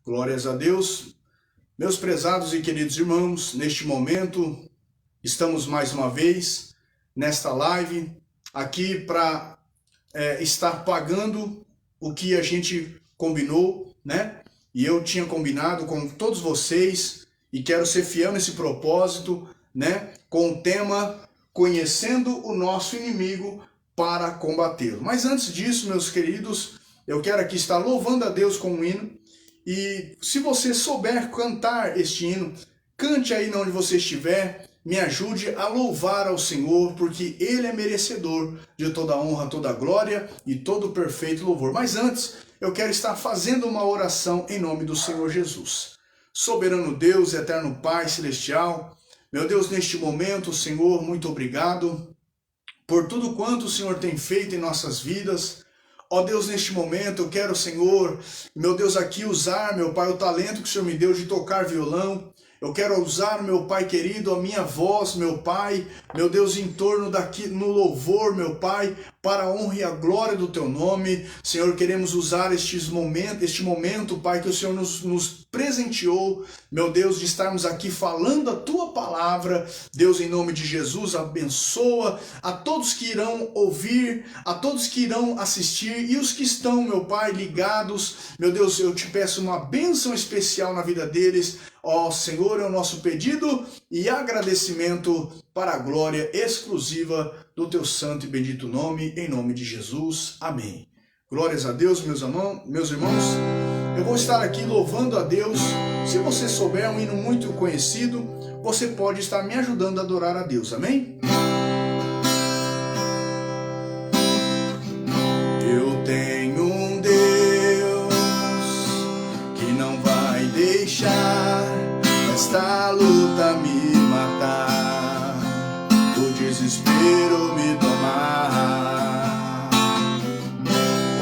Glórias a Deus. Meus prezados e queridos irmãos, neste momento, estamos mais uma vez nesta live, aqui para estar pagando o que a gente combinou, né? E eu tinha combinado com todos vocês e quero ser fiel nesse propósito, né? Com o tema Conhecendo o Nosso Inimigo para Combatê-lo. Mas antes disso, meus queridos, eu quero aqui estar louvando a Deus com um hino. E se você souber cantar este hino, cante aí onde você estiver, me ajude a louvar ao Senhor, porque Ele é merecedor de toda a honra, toda a glória e todo o perfeito louvor. Mas antes, eu quero estar fazendo uma oração em nome do Senhor Jesus. Soberano Deus, eterno Pai celestial, meu Deus, neste momento, Senhor, muito obrigado por tudo quanto o Senhor tem feito em nossas vidas. Ó Deus, neste momento eu quero, Senhor, meu Deus, aqui usar, meu Pai, o talento que o Senhor me deu de tocar violão. Eu quero usar, meu Pai querido, a minha voz, meu Pai, meu Deus, em torno daqui, no louvor, meu Pai, para a honra e a glória do Teu nome. Senhor, queremos usar este momento, Pai, que o Senhor nos presenteou, meu Deus, de estarmos aqui falando a Tua palavra. Deus, em nome de Jesus, abençoa a todos que irão ouvir, a todos que irão assistir e os que estão, meu Pai, ligados. Meu Deus, eu te peço uma bênção especial na vida deles. Ó Senhor, é o nosso pedido e agradecimento para a glória exclusiva do Teu santo e bendito nome, em nome de Jesus. Amém. Glórias a Deus, meus irmãos. Eu vou estar aqui louvando a Deus. Se você souber um hino muito conhecido, você pode estar me ajudando a adorar a Deus. Amém? Eu tenho um Deus que não vai deixar esta luta me matar, o desespero me domar.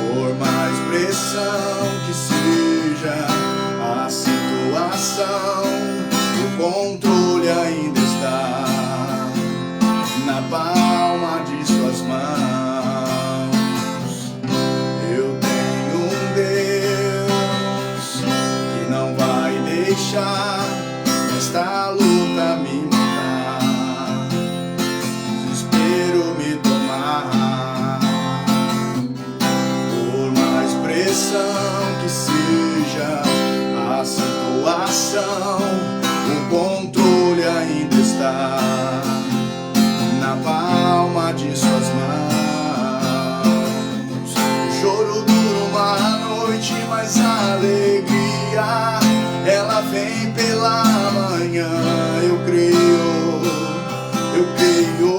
Por mais pressão que seja a situação, o controle ainda está na palma de suas mãos. Eu tenho um Deus que não vai deixar esta luta me matar, desespero me tomar. Por mais pressão que seja a situação, o controle ainda está na palma de suas mãos. O choro dura uma noite, mas a alegria ela vem pela manhã. Eu creio, eu creio.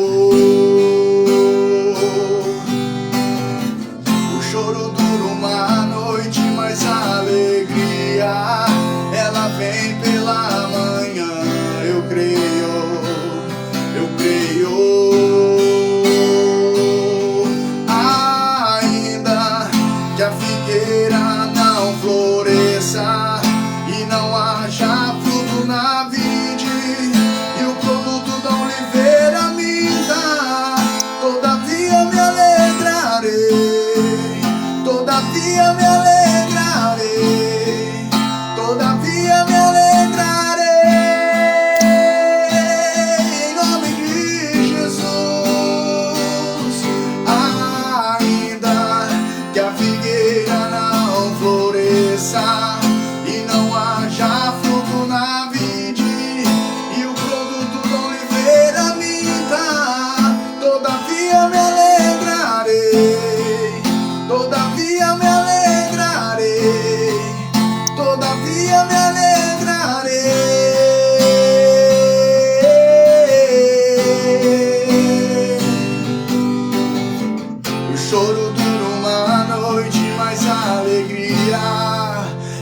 O choro dura uma noite, mas a alegria ela vem pela manhã. Eu creio, eu creio. Ainda que a figueira não floresça e não haja fruto na vide, e o produto da oliveira minta, todavia me alegrarei, todavia me alegrarei, todavia me alegrarei, em nome de Jesus. Ainda que a figueira não floresça e não haja fruto na vide, e o produto da oliveira minta, todavia me alegrarei, todavia me alegrarei, todavia me alegrarei. O choro dura uma noite, mas a alegria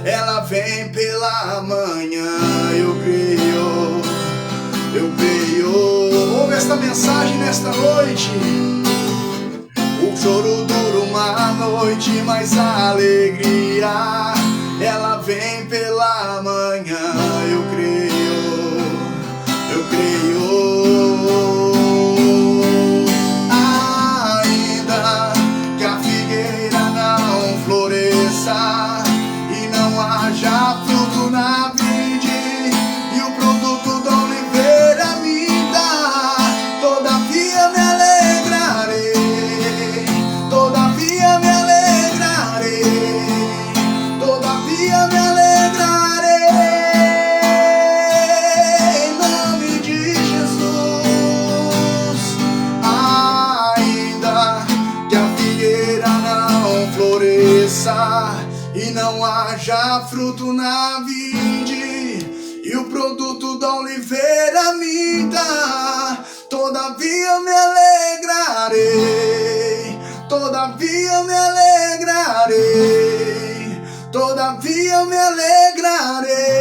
ela vem pela manhã. Eu creio, eu creio. Ouve esta mensagem nesta noite. O choro dura uma noite, mas a alegria ela vem pela manhã. Eu creio, eu creio. Ainda que a figueira não floresça e não haja flor não haja fruto na vide, e o produto da oliveira minta, todavia me alegrarei, todavia me alegrarei, todavia me alegrarei.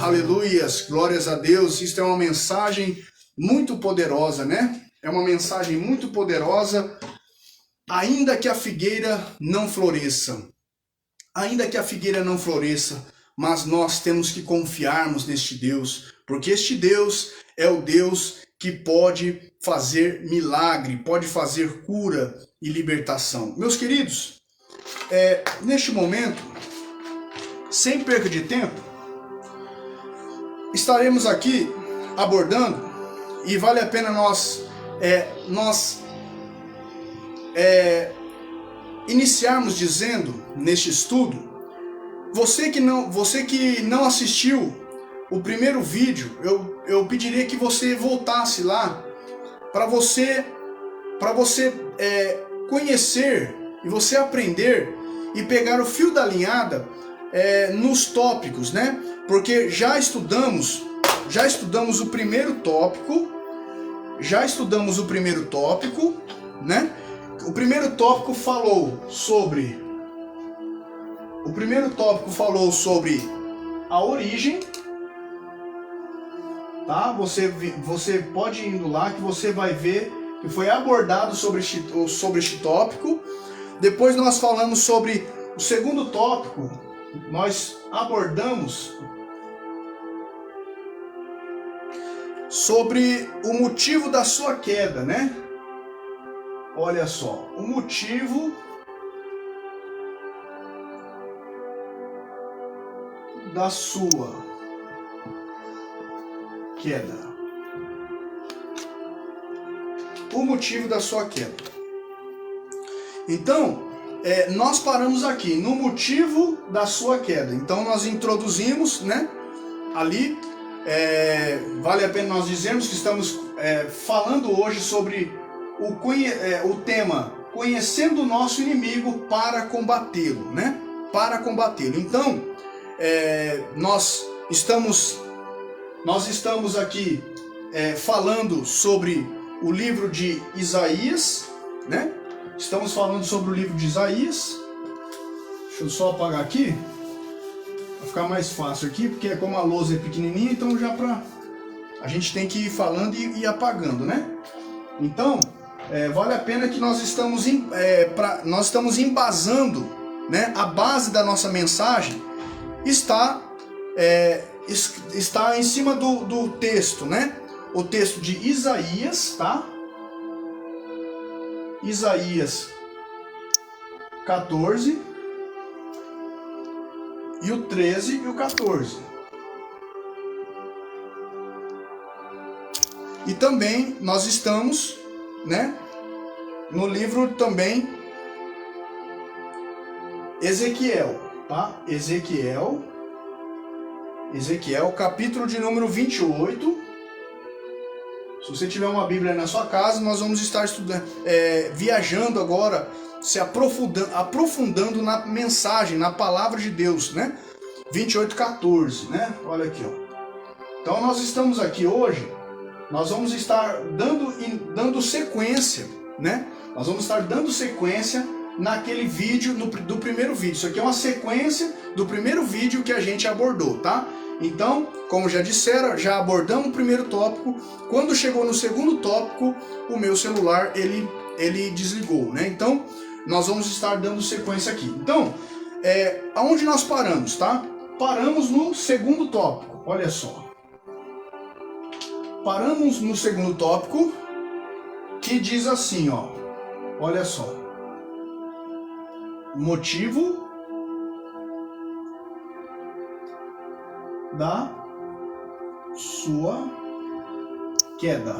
Aleluias, glórias a Deus. Isto é uma mensagem muito poderosa, né? É uma mensagem muito poderosa. Ainda que a figueira não floresça, ainda que a figueira não floresça, mas nós temos que confiarmos neste Deus, porque este Deus é o Deus que pode fazer milagre, pode fazer cura e libertação. Meus queridos, neste momento, sem perda de tempo, estaremos aqui abordando, e vale a pena nós iniciarmos dizendo neste estudo, você que não assistiu o primeiro vídeo, eu pediria que você voltasse lá para você conhecer e você aprender e pegar o fio da linhada nos tópicos, né? Porque já estudamos o primeiro tópico, né? O primeiro tópico falou sobre a origem, tá? Você pode ir indo lá que você vai ver que foi abordado sobre este tópico. Depois nós falamos sobre o segundo tópico, nós abordamos sobre o motivo da sua queda, né? Olha só, o motivo da sua queda. O motivo da sua queda. Então, nós paramos aqui no motivo da sua queda. Então, nós introduzimos, né? Ali, vale a pena nós dizermos que estamos falando hoje sobre o tema conhecendo o nosso inimigo para combatê-lo, né? Para combatê-lo. Então, nós estamos aqui falando sobre o livro de Isaías, né? Estamos falando sobre o livro de Isaías. Deixa eu só apagar aqui, vai ficar mais fácil aqui, porque como a lousa é pequenininha, então a gente tem que ir falando e apagando, né? Então, vale a pena que nós estamos embasando, né? A base da nossa mensagem está em cima do texto, né? O texto de Isaías, tá? Isaías 14 e o 13 e o 14. E também nós estamos, né, no livro também Ezequiel, tá? Ezequiel, capítulo de número 28. Se você tiver uma Bíblia na sua casa, nós vamos estar estudando, viajando agora, se aprofundando na mensagem, na palavra de Deus, né? 28:14, né? Olha aqui, ó. Então nós estamos aqui hoje, nós vamos estar dando sequência, né? Nós vamos estar dando sequência naquele vídeo, do primeiro vídeo. Isso aqui é uma sequência do primeiro vídeo que a gente abordou, tá? Então, como já disseram, já abordamos o primeiro tópico. Quando chegou no segundo tópico, o meu celular ele desligou, né? Então, nós vamos estar dando sequência aqui. Então, aonde nós paramos, tá? Paramos no segundo tópico, olha só. Paramos no segundo tópico, que diz assim, ó. Olha só. Motivo da sua queda.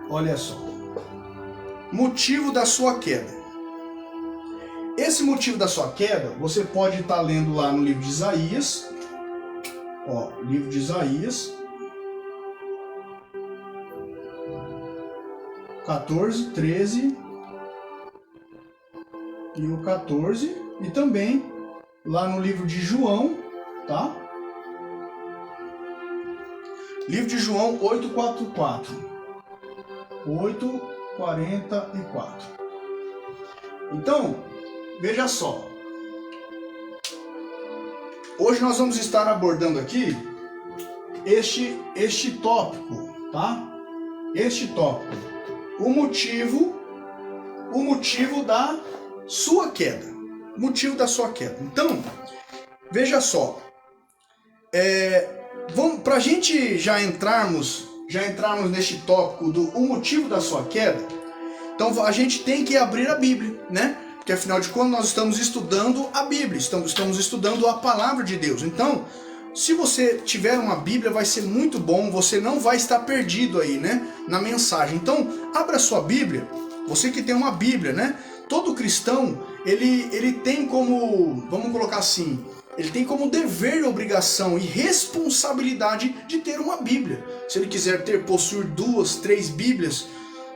Olha só. Motivo da sua queda. Esse motivo da sua queda, você pode estar lendo lá no livro de Isaías. Ó, livro de Isaías, 14, 13 e o 14. E também lá no livro de João, tá? Livro de João 8:44. 8:44. Então, veja só. Hoje nós vamos estar abordando aqui este tópico, tá? Este tópico. O motivo da sua queda. O motivo da sua queda. Então, veja só. Para a gente já entrarmos neste tópico do o motivo da sua queda, então a gente tem que abrir a Bíblia, né? Porque afinal de contas nós estamos estudando a Bíblia, estamos estudando a palavra de Deus. Então, se você tiver uma Bíblia, vai ser muito bom, você não vai estar perdido aí, né? Na mensagem. Então, abra sua Bíblia, você que tem uma Bíblia, né? Todo cristão, ele tem como, vamos colocar assim, ele tem como dever, obrigação e responsabilidade de ter uma Bíblia. Se ele quiser possuir 2, 3 Bíblias,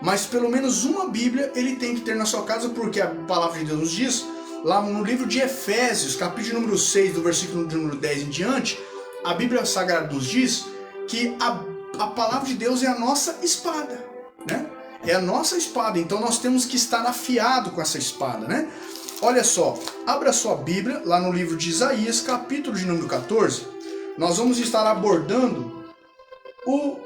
mas pelo menos uma Bíblia ele tem que ter na sua casa, porque a palavra de Deus nos diz, lá no livro de Efésios, capítulo número 6, do versículo número 10 em diante, a Bíblia Sagrada nos diz que a palavra de Deus é a nossa espada, né? É a nossa espada, então nós temos que estar afiado com essa espada, né? Olha só, abra sua Bíblia lá no livro de Isaías, capítulo de número 14. Nós vamos estar abordando o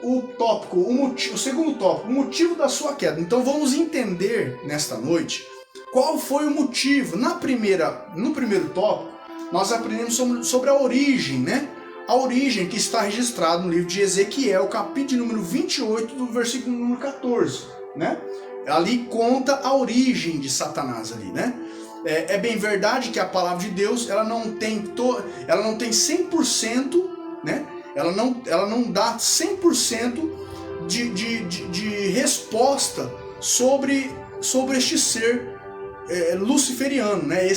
segundo tópico, o motivo da sua queda. Então vamos entender nesta noite qual foi o motivo. No primeiro tópico, nós aprendemos sobre a origem, né? A origem que está registrada no livro de Ezequiel, capítulo número 28, do versículo número 14, né? Ali conta a origem de Satanás ali, né? É bem verdade que a palavra de Deus, ela não tem 100%, né? Ela não dá 100% de resposta sobre este ser luciferiano, né?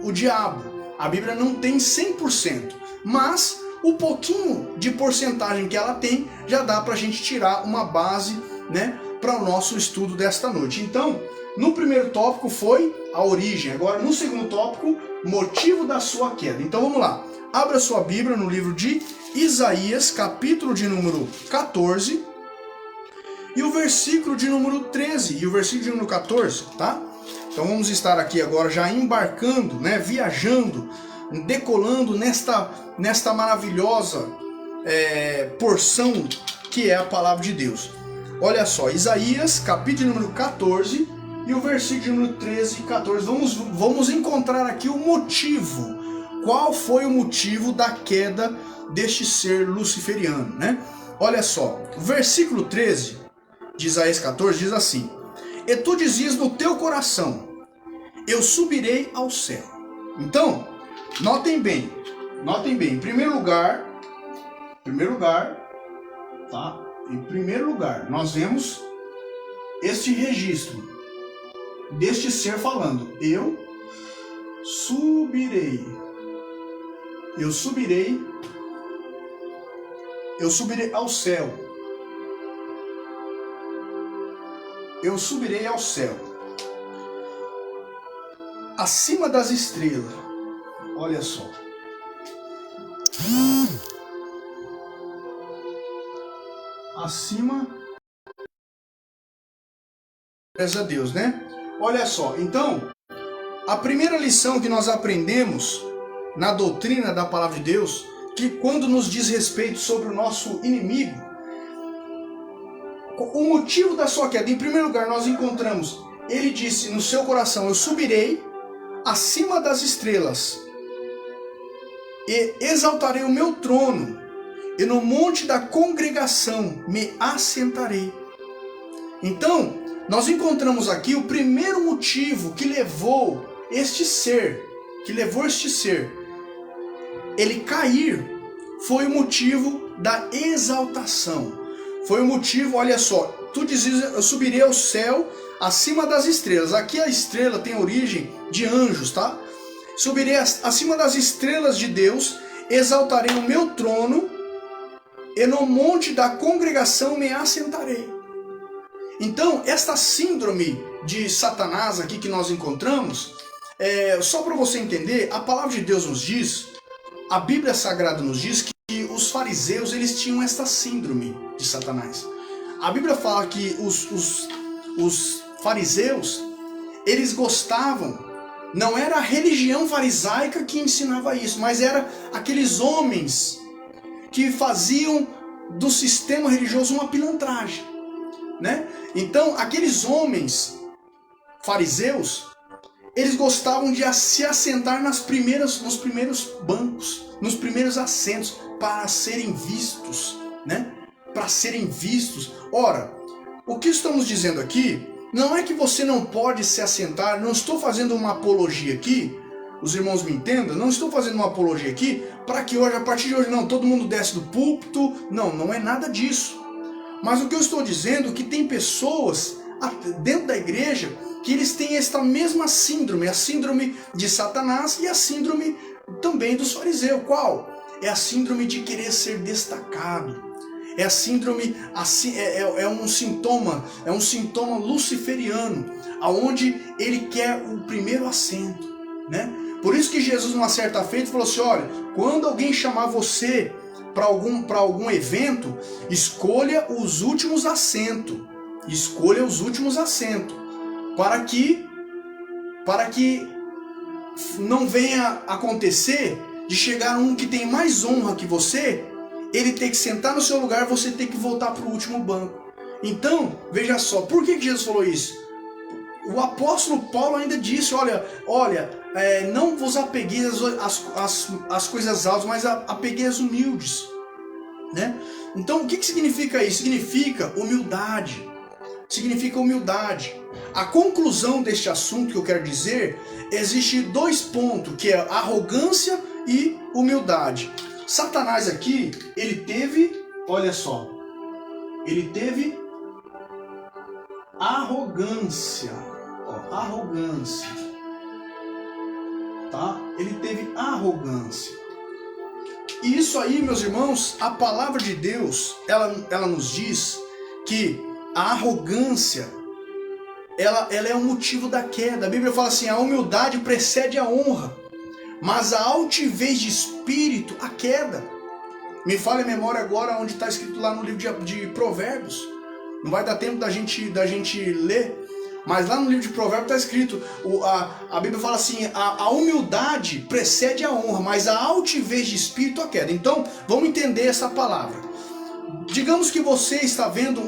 O diabo. A Bíblia não tem 100%, mas o pouquinho de porcentagem que ela tem já dá para a gente tirar uma base, né, para o nosso estudo desta noite. Então, no primeiro tópico foi a origem. Agora, no segundo tópico, motivo da sua queda. Então, vamos lá. Abra sua Bíblia no livro de Isaías, capítulo de número 14, e o versículo de número 13 e o versículo de número 14, tá? Então, vamos estar aqui agora já embarcando, né, viajando, decolando nesta maravilhosa porção que é a palavra de Deus. Olha só, Isaías, capítulo número 14 e o versículo número 13 e 14. Vamos encontrar aqui o motivo. Qual foi o motivo da queda deste ser luciferiano, né? Olha só, o versículo 13 de Isaías 14 diz assim: E tu dizias no teu coração, eu subirei ao céu. Então, notem bem, em primeiro lugar, tá? Em primeiro lugar, nós vemos este registro deste ser falando: eu subirei ao céu. Eu subirei ao céu, acima das estrelas. Olha só. Acima. Graças a Deus, né? Olha só. Então, a primeira lição que nós aprendemos na doutrina da palavra de Deus, que quando nos diz respeito sobre o nosso inimigo, o motivo da sua queda, em primeiro lugar, nós encontramos, ele disse no seu coração: eu subirei acima das estrelas e exaltarei o meu trono, e no monte da congregação me assentarei. Então, nós encontramos aqui o primeiro motivo que levou este ser, ele cair, foi o motivo da exaltação. Foi o motivo, olha só, tu dizes, eu subirei ao céu acima das estrelas. Aqui a estrela tem origem de anjos, tá? Subirei acima das estrelas de Deus, exaltarei o meu trono, e no monte da congregação me assentarei. Então, esta síndrome de Satanás aqui que nós encontramos, só para você entender, a palavra de Deus nos diz, a Bíblia Sagrada nos diz que os fariseus, eles tinham esta síndrome de Satanás. A Bíblia fala que os fariseus, eles gostavam, não era a religião farisaica que ensinava isso, mas era aqueles homens que faziam do sistema religioso uma pilantragem, né? Então, aqueles homens fariseus, eles gostavam de se assentar nos primeiros bancos, nos primeiros assentos, para serem vistos, né? Para serem vistos. Ora, o que estamos dizendo aqui não é que você não pode se assentar, não estou fazendo uma apologia aqui, os irmãos me entendam, não estou fazendo uma apologia aqui para que hoje, a partir de hoje, não, todo mundo desce do púlpito, não é nada disso. Mas o que eu estou dizendo é que tem pessoas dentro da igreja que eles têm esta mesma síndrome, a síndrome de Satanás e a síndrome também dos fariseus. Qual? É a síndrome de querer ser destacado. É a síndrome, é um sintoma luciferiano, aonde ele quer o primeiro assento, né? Por isso que Jesus, numa certa feita, falou assim: olha, quando alguém chamar você para algum evento, escolha os últimos assentos. Escolha os últimos assentos, para que não venha acontecer de chegar um que tem mais honra que você, ele ter que sentar no seu lugar, você ter que voltar para o último banco. Então, veja só, por que Jesus falou isso? O apóstolo Paulo ainda disse, olha, não vos apegueis às coisas altas, mas apegueis às humildes, né? Então, o que significa isso? Significa humildade. Significa humildade. A conclusão deste assunto que eu quero dizer, existe 2 pontos, que é arrogância e humildade. Satanás aqui, ele teve, olha só, ele teve arrogância, arrogância, tá? Ele teve arrogância. E isso aí, meus irmãos, a palavra de Deus, ela nos diz que a arrogância, ela é o motivo da queda. A Bíblia fala assim: a humildade precede a honra, mas a altivez de espírito, a queda. Me falha a memória agora onde está escrito lá no livro de Provérbios. Não vai dar tempo da gente ler, mas lá no livro de Provérbios está escrito, a Bíblia fala assim: a humildade precede a honra, mas a altivez de espírito, a queda. Então, vamos entender essa palavra. Digamos que você está vendo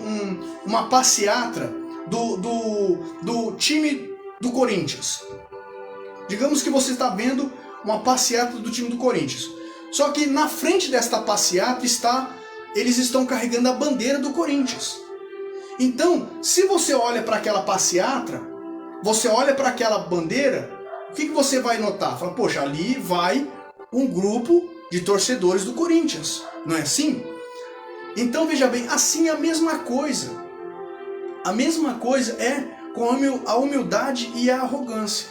uma passeata do time do Corinthians. Digamos que você está vendo uma passeata do time do Corinthians. Só que na frente desta passeata eles estão carregando a bandeira do Corinthians. Então, se você olha para aquela passeata, você olha para aquela bandeira, o que você vai notar? Fala, poxa, ali vai um grupo de torcedores do Corinthians. Não é assim? Então, veja bem, assim é a mesma coisa. A mesma coisa é com a humildade e a arrogância.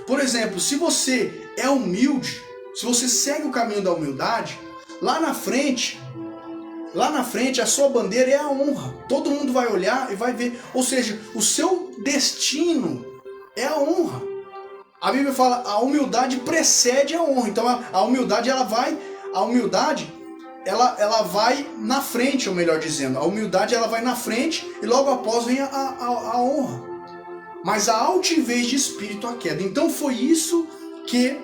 Por exemplo, se você é humilde, se você segue o caminho da humildade, lá na frente a sua bandeira é a honra. Todo mundo vai olhar e vai ver. Ou seja, o seu destino é a honra. A Bíblia fala, a humildade precede a honra. Então a humildade ela vai na frente, ou melhor dizendo, a humildade ela vai na frente e logo após vem a honra. Mas a altivez de espírito, a queda. Então foi isso que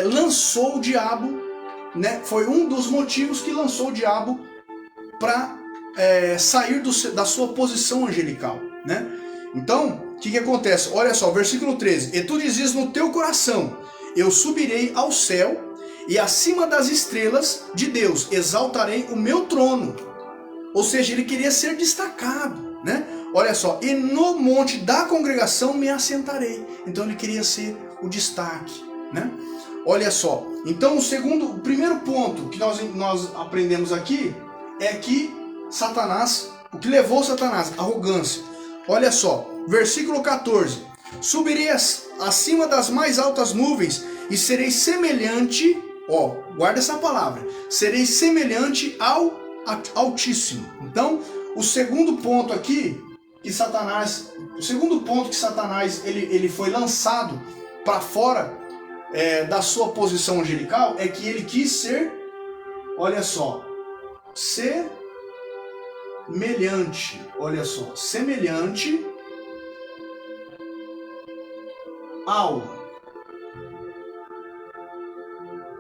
lançou o diabo, né? Foi um dos motivos que lançou o diabo para sair da sua posição angelical, né? Então, o que acontece? Olha só, versículo 13. E tu dizias no teu coração, eu subirei ao céu, e acima das estrelas de Deus exaltarei o meu trono. Ou seja, ele queria ser destacado, né? Olha só, e no monte da congregação me assentarei. Então ele queria ser o destaque, né? Olha só, então o primeiro ponto que nós aprendemos aqui é que Satanás, o que levou Satanás? Arrogância. Olha só, versículo 14. Subirei acima das mais altas nuvens e serei semelhante, guarda essa palavra, serei semelhante ao Altíssimo. Então, o segundo ponto aqui que Satanás, o segundo ponto que Satanás ele foi lançado para fora da sua posição angelical é que ele quis ser, olha só, semelhante, olha só, semelhante ao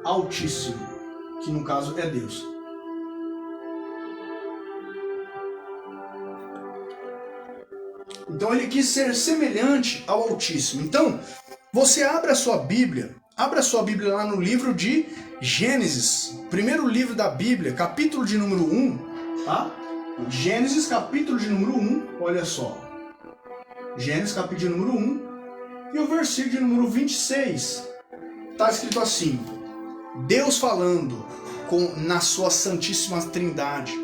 Altíssimo, que no caso é Deus. Então ele quis ser semelhante ao Altíssimo. Então, você abre a sua Bíblia lá no livro de Gênesis, primeiro livro da Bíblia, capítulo de número 1, tá? Gênesis, capítulo de número 1, olha só. Gênesis, capítulo de número 1, e o versículo de número 26, tá escrito assim: Deus falando na sua Santíssima Trindade.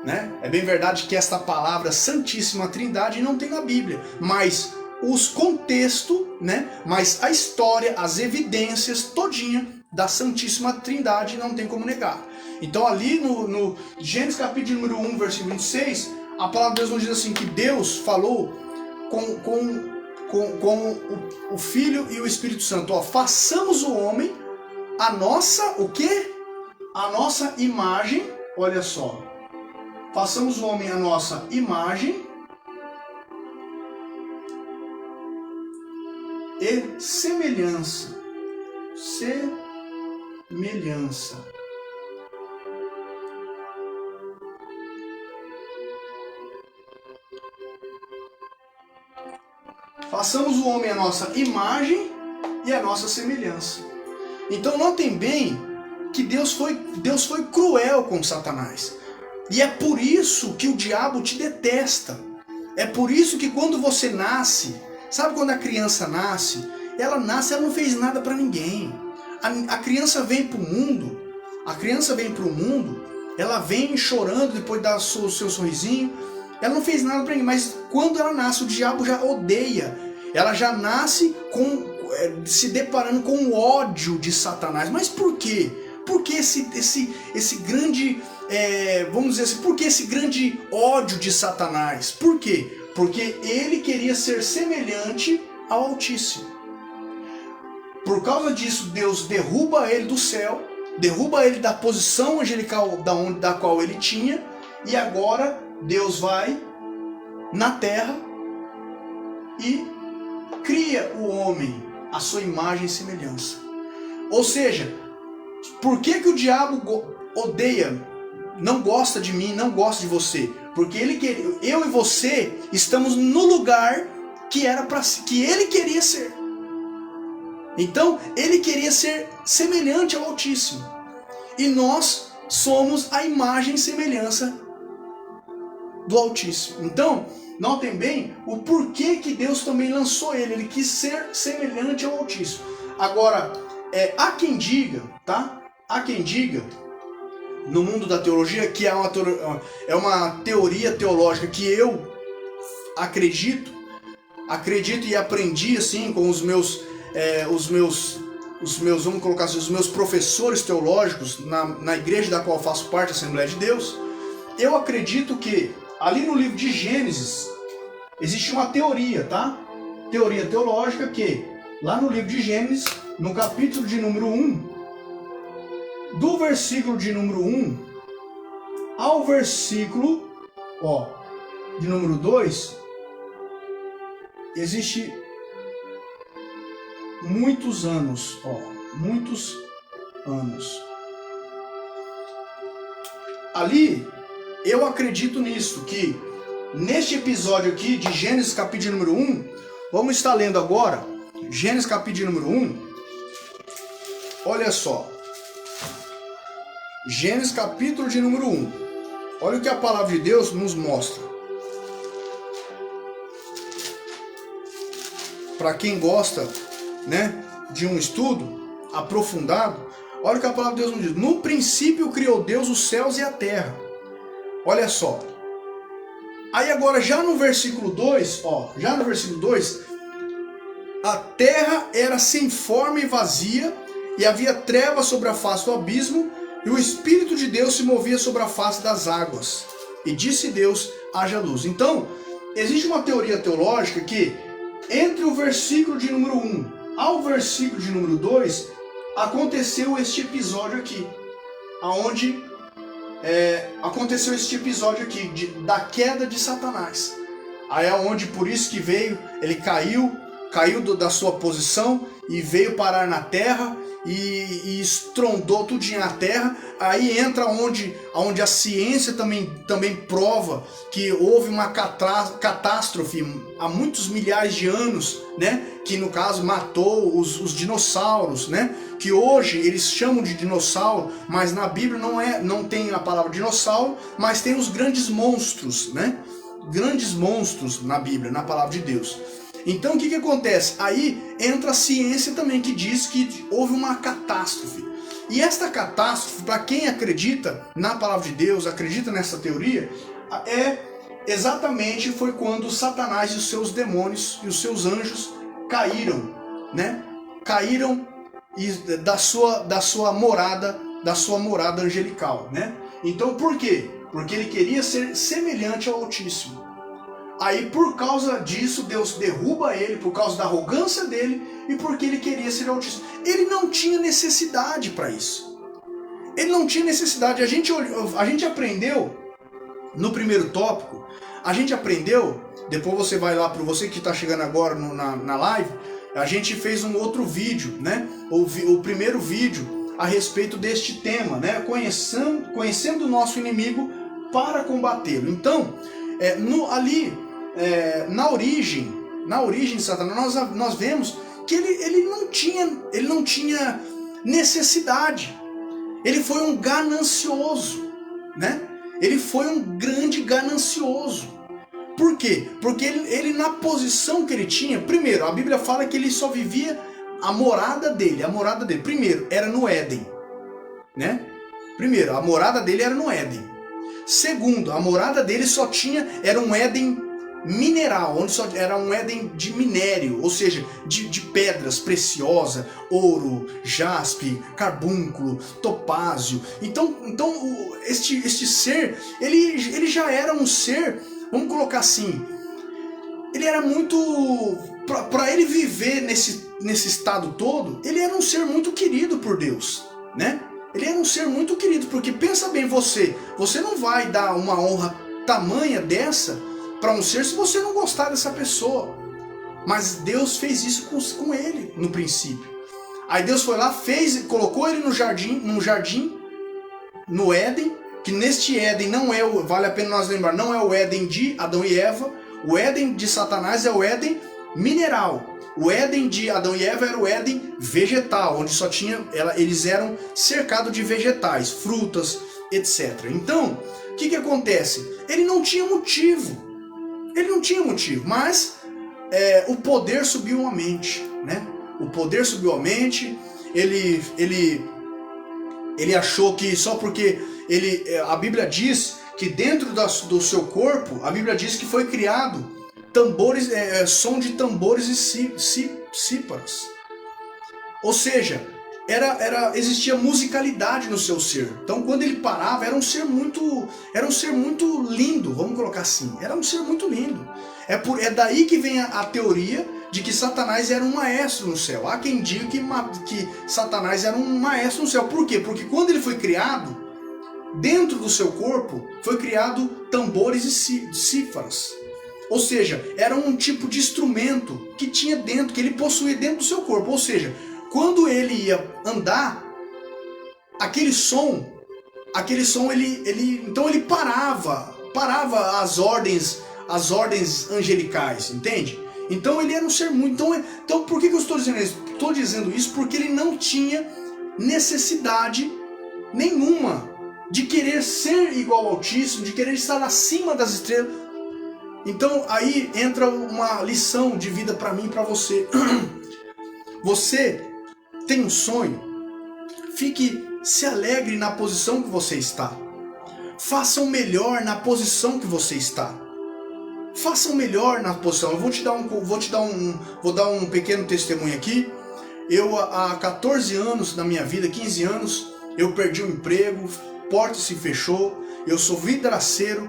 Né? É bem verdade que esta palavra Santíssima Trindade não tem na Bíblia, mas os contextos, né? Mas a história, as evidências todinha da Santíssima Trindade não tem como negar. Então ali no Gênesis capítulo número 1, versículo 26, a palavra de Deus nos diz assim, que Deus falou com o Filho e o Espírito Santo, ó, façamos o homem a nossa, o quê? A nossa imagem, olha só. Façamos o homem a nossa imagem e semelhança. Semelhança. Façamos o homem a nossa imagem e a nossa semelhança. Então notem bem que Deus foi cruel com Satanás. E é por isso que o diabo te detesta. É por isso que quando você nasce, sabe quando a criança nasce? Ela não fez nada para ninguém. A criança vem pro mundo, ela vem chorando depois de dar o seu sorrisinho. Ela não fez nada para ninguém, mas quando ela nasce, o diabo já odeia. Ela já nasce se deparando com o ódio de Satanás. Mas por quê? Por que esse grande... vamos dizer assim, por que esse grande ódio de Satanás? Por quê? Porque ele queria ser semelhante ao Altíssimo. Por causa disso, Deus derruba ele do céu, derruba ele da posição angelical da qual ele tinha, e agora Deus vai na terra e cria o homem à sua imagem e semelhança. Ou seja, por que o diabo odeia, não gosta de mim, não gosta de você? Porque eu e você estamos no lugar que ele queria ser. Então, ele queria ser semelhante ao Altíssimo. E nós somos a imagem e semelhança do Altíssimo. Então, notem bem o porquê que Deus também lançou ele. Ele quis ser semelhante ao Altíssimo. Agora, há quem diga, tá? Há quem diga, no mundo da teologia, que é uma teoria teológica que eu acredito e aprendi assim com os meus, vamos colocar assim, os meus professores teológicos na igreja da qual faço parte, a Assembleia de Deus. Eu acredito que ali no livro de Gênesis existe uma teoria, tá? Teoria teológica que lá no livro de Gênesis, no capítulo de número 1, do versículo de número 1 ao versículo de número 2, existe muitos anos, muitos anos. Ali, eu acredito nisso, que neste episódio aqui de Gênesis capítulo número 1, vamos estar lendo agora, Gênesis capítulo número 1, olha só. Gênesis capítulo de número 1. Olha o que a palavra de Deus nos mostra. Para quem gosta, né, de um estudo aprofundado, olha o que a palavra de Deus nos diz. No princípio criou Deus os céus e a terra. Olha só. Aí agora já no versículo 2, a terra era sem forma e vazia, e havia trevas sobre a face do abismo, e o Espírito de Deus se movia sobre a face das águas. E disse Deus, haja luz. Então, existe uma teoria teológica que entre o versículo de número 1 ao versículo de número 2 aconteceu este episódio aqui, aonde aconteceu este episódio aqui da queda de Satanás. Aí é onde, por isso que veio, ele caiu da sua posição e veio parar na terra e estrondou tudinho na terra. Aí entra onde a ciência também prova que houve uma catástrofe há muitos milhares de anos, né? Que no caso matou os dinossauros, né? Que hoje eles chamam de dinossauro, mas na Bíblia não tem a palavra dinossauro, mas tem os grandes monstros, né? Grandes monstros na Bíblia, na palavra de Deus. Então o que acontece? Aí entra a ciência também, que diz que houve uma catástrofe. E esta catástrofe, para quem acredita na palavra de Deus, acredita nessa teoria, foi quando Satanás e os seus demônios e os seus anjos caíram, né? Caíram da sua morada angelical, né? Então por quê? Porque ele queria ser semelhante ao Altíssimo. Aí por causa disso Deus derruba ele, por causa da arrogância dele e porque ele queria ser Altíssimo. Ele não tinha necessidade para isso. Ele não tinha necessidade. A gente aprendeu no primeiro tópico, a gente aprendeu, depois você vai lá, para você que está chegando agora na live, a gente fez um outro vídeo, né? O primeiro vídeo a respeito deste tema, né? Conhecendo o nosso inimigo para combatê-lo. Então, na origem de Satanás, nós vemos que ele não tinha necessidade. Ele foi um ganancioso, né? Ele foi um grande ganancioso. Por quê? Porque ele na posição que ele tinha, primeiro, a Bíblia fala que ele só vivia a morada dele, primeiro, era no Éden, né? Primeiro, a morada dele era no Éden. Segundo, a morada dele era um Éden mineral, onde só era um Éden de minério, ou seja, de pedras preciosas, ouro, jaspe, carbúnculo, topázio. Então este ser, ele já era um ser, vamos colocar assim, ele era muito, para ele viver nesse estado todo, ele era um ser muito querido por Deus, né? Ele era um ser muito querido, porque pensa bem, você não vai dar uma honra tamanha dessa para um ser se você não gostar dessa pessoa. Mas Deus fez isso com ele no princípio. Aí Deus foi lá, colocou ele num jardim, no Éden, que neste Éden vale a pena nós lembrar, não é o Éden de Adão e Eva. O Éden de Satanás é o Éden mineral. O Éden de Adão e Eva era o Éden vegetal, onde eles eram cercados de vegetais, frutas, etc. Então, o que acontece? Ele não tinha motivo, mas o poder subiu a mente, né? O poder subiu a mente, ele achou que só porque a Bíblia diz que dentro do seu corpo, a Bíblia diz que foi criado tambores, som de tambores e cítaras. Ou seja, existia musicalidade no seu ser. Então quando ele parava, era um ser muito lindo, vamos colocar assim. Era um ser muito lindo. É daí que vem a teoria de que Satanás era um maestro no céu. Há quem diga que Satanás era um maestro no céu. Por quê? Porque quando ele foi criado, dentro do seu corpo, foi criado tambores e cítaras. Ou seja, era um tipo de instrumento que tinha dentro, que ele possuía dentro do seu corpo. Ou seja, quando ele ia andar, aquele som então ele parava as ordens angelicais, entende? Então ele era um ser muito... Então por que eu estou dizendo isso? Estou dizendo isso porque ele não tinha necessidade nenhuma de querer ser igual ao Altíssimo, de querer estar acima das estrelas. Então aí entra uma lição de vida para mim e para você. Você tem um sonho? Se alegre na posição que você está. Faça o melhor na posição que você está. Faça o melhor na posição. Eu vou dar um pequeno testemunho aqui. Eu há 14 anos da minha vida, 15 anos, eu perdi o emprego, porta se fechou. Eu sou vidraceiro,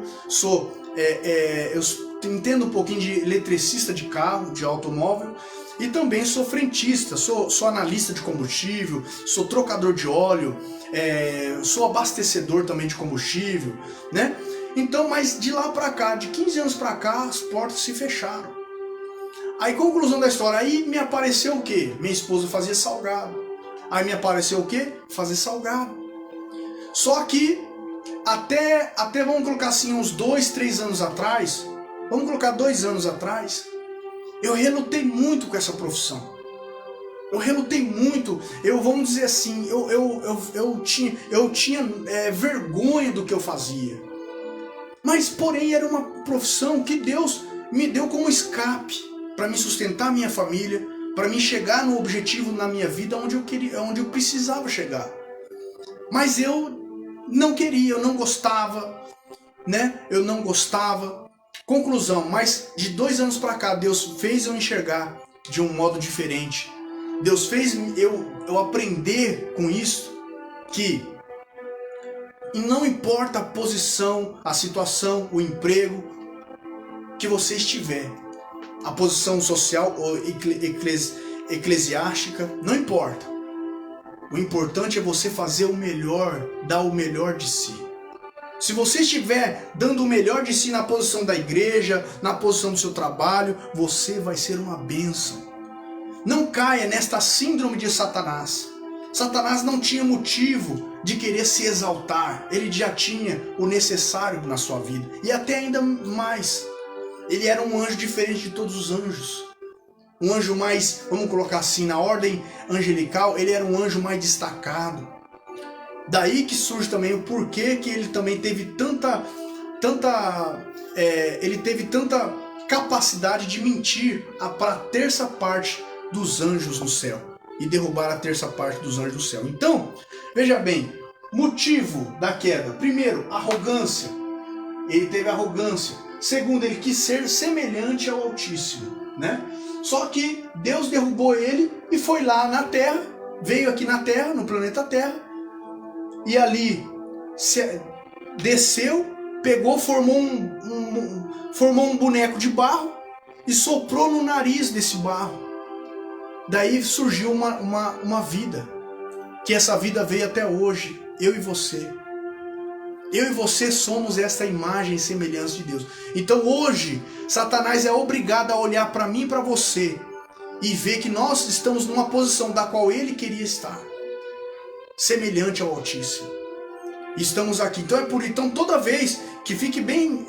eu entendo um pouquinho de eletricista de carro, de automóvel, e também sou frentista, sou analista de combustível, sou trocador de óleo, sou abastecedor também de combustível, né? Então, mas de lá pra cá, de 15 anos pra cá, as portas se fecharam. Aí, conclusão da história, aí me apareceu o quê? Minha esposa fazia salgado. Aí me apareceu o quê? Fazer salgado. Só que, até vamos colocar assim, uns 2, 3 anos atrás, vamos colocar 2 anos atrás, eu relutei muito com essa profissão. Eu relutei muito, vamos dizer assim, eu tinha vergonha do que eu fazia. Mas, porém, era uma profissão que Deus me deu como escape para me sustentar a minha família, para me chegar no objetivo na minha vida onde eu precisava chegar. Mas eu não queria, eu não gostava, né? Eu não gostava. Conclusão, mas de 2 anos para cá, Deus fez eu enxergar de um modo diferente. Deus fez eu aprender com isso que não importa a posição, a situação, o emprego que você estiver, a posição social ou eclesiástica, não importa. O importante é você fazer o melhor, dar o melhor de si. Se você estiver dando o melhor de si na posição da igreja, na posição do seu trabalho, você vai ser uma bênção. Não caia nesta síndrome de Satanás. Satanás não tinha motivo de querer se exaltar. Ele já tinha o necessário na sua vida. E até ainda mais. Ele era um anjo diferente de todos os anjos. Um anjo mais, vamos colocar assim, na ordem angelical, ele era um anjo mais destacado. Daí que surge também o porquê que ele também teve tanta capacidade de mentir para a terça parte dos anjos no céu e derrubar a terça parte dos anjos do céu. Então, veja bem, motivo da queda. Primeiro, arrogância. Ele teve arrogância. Segundo, ele quis ser semelhante ao Altíssimo, né? Só que Deus derrubou ele e foi lá na Terra, veio aqui na Terra, no planeta Terra, e ali desceu, pegou, formou um boneco de barro e soprou no nariz desse barro. Daí surgiu uma vida, que essa vida veio até hoje, eu e você. Eu e você somos essa imagem e semelhança de Deus. Então hoje, Satanás é obrigado a olhar para mim e para você e ver que nós estamos numa posição da qual ele queria estar, semelhante ao Altíssimo. Estamos aqui. Então toda vez que fique bem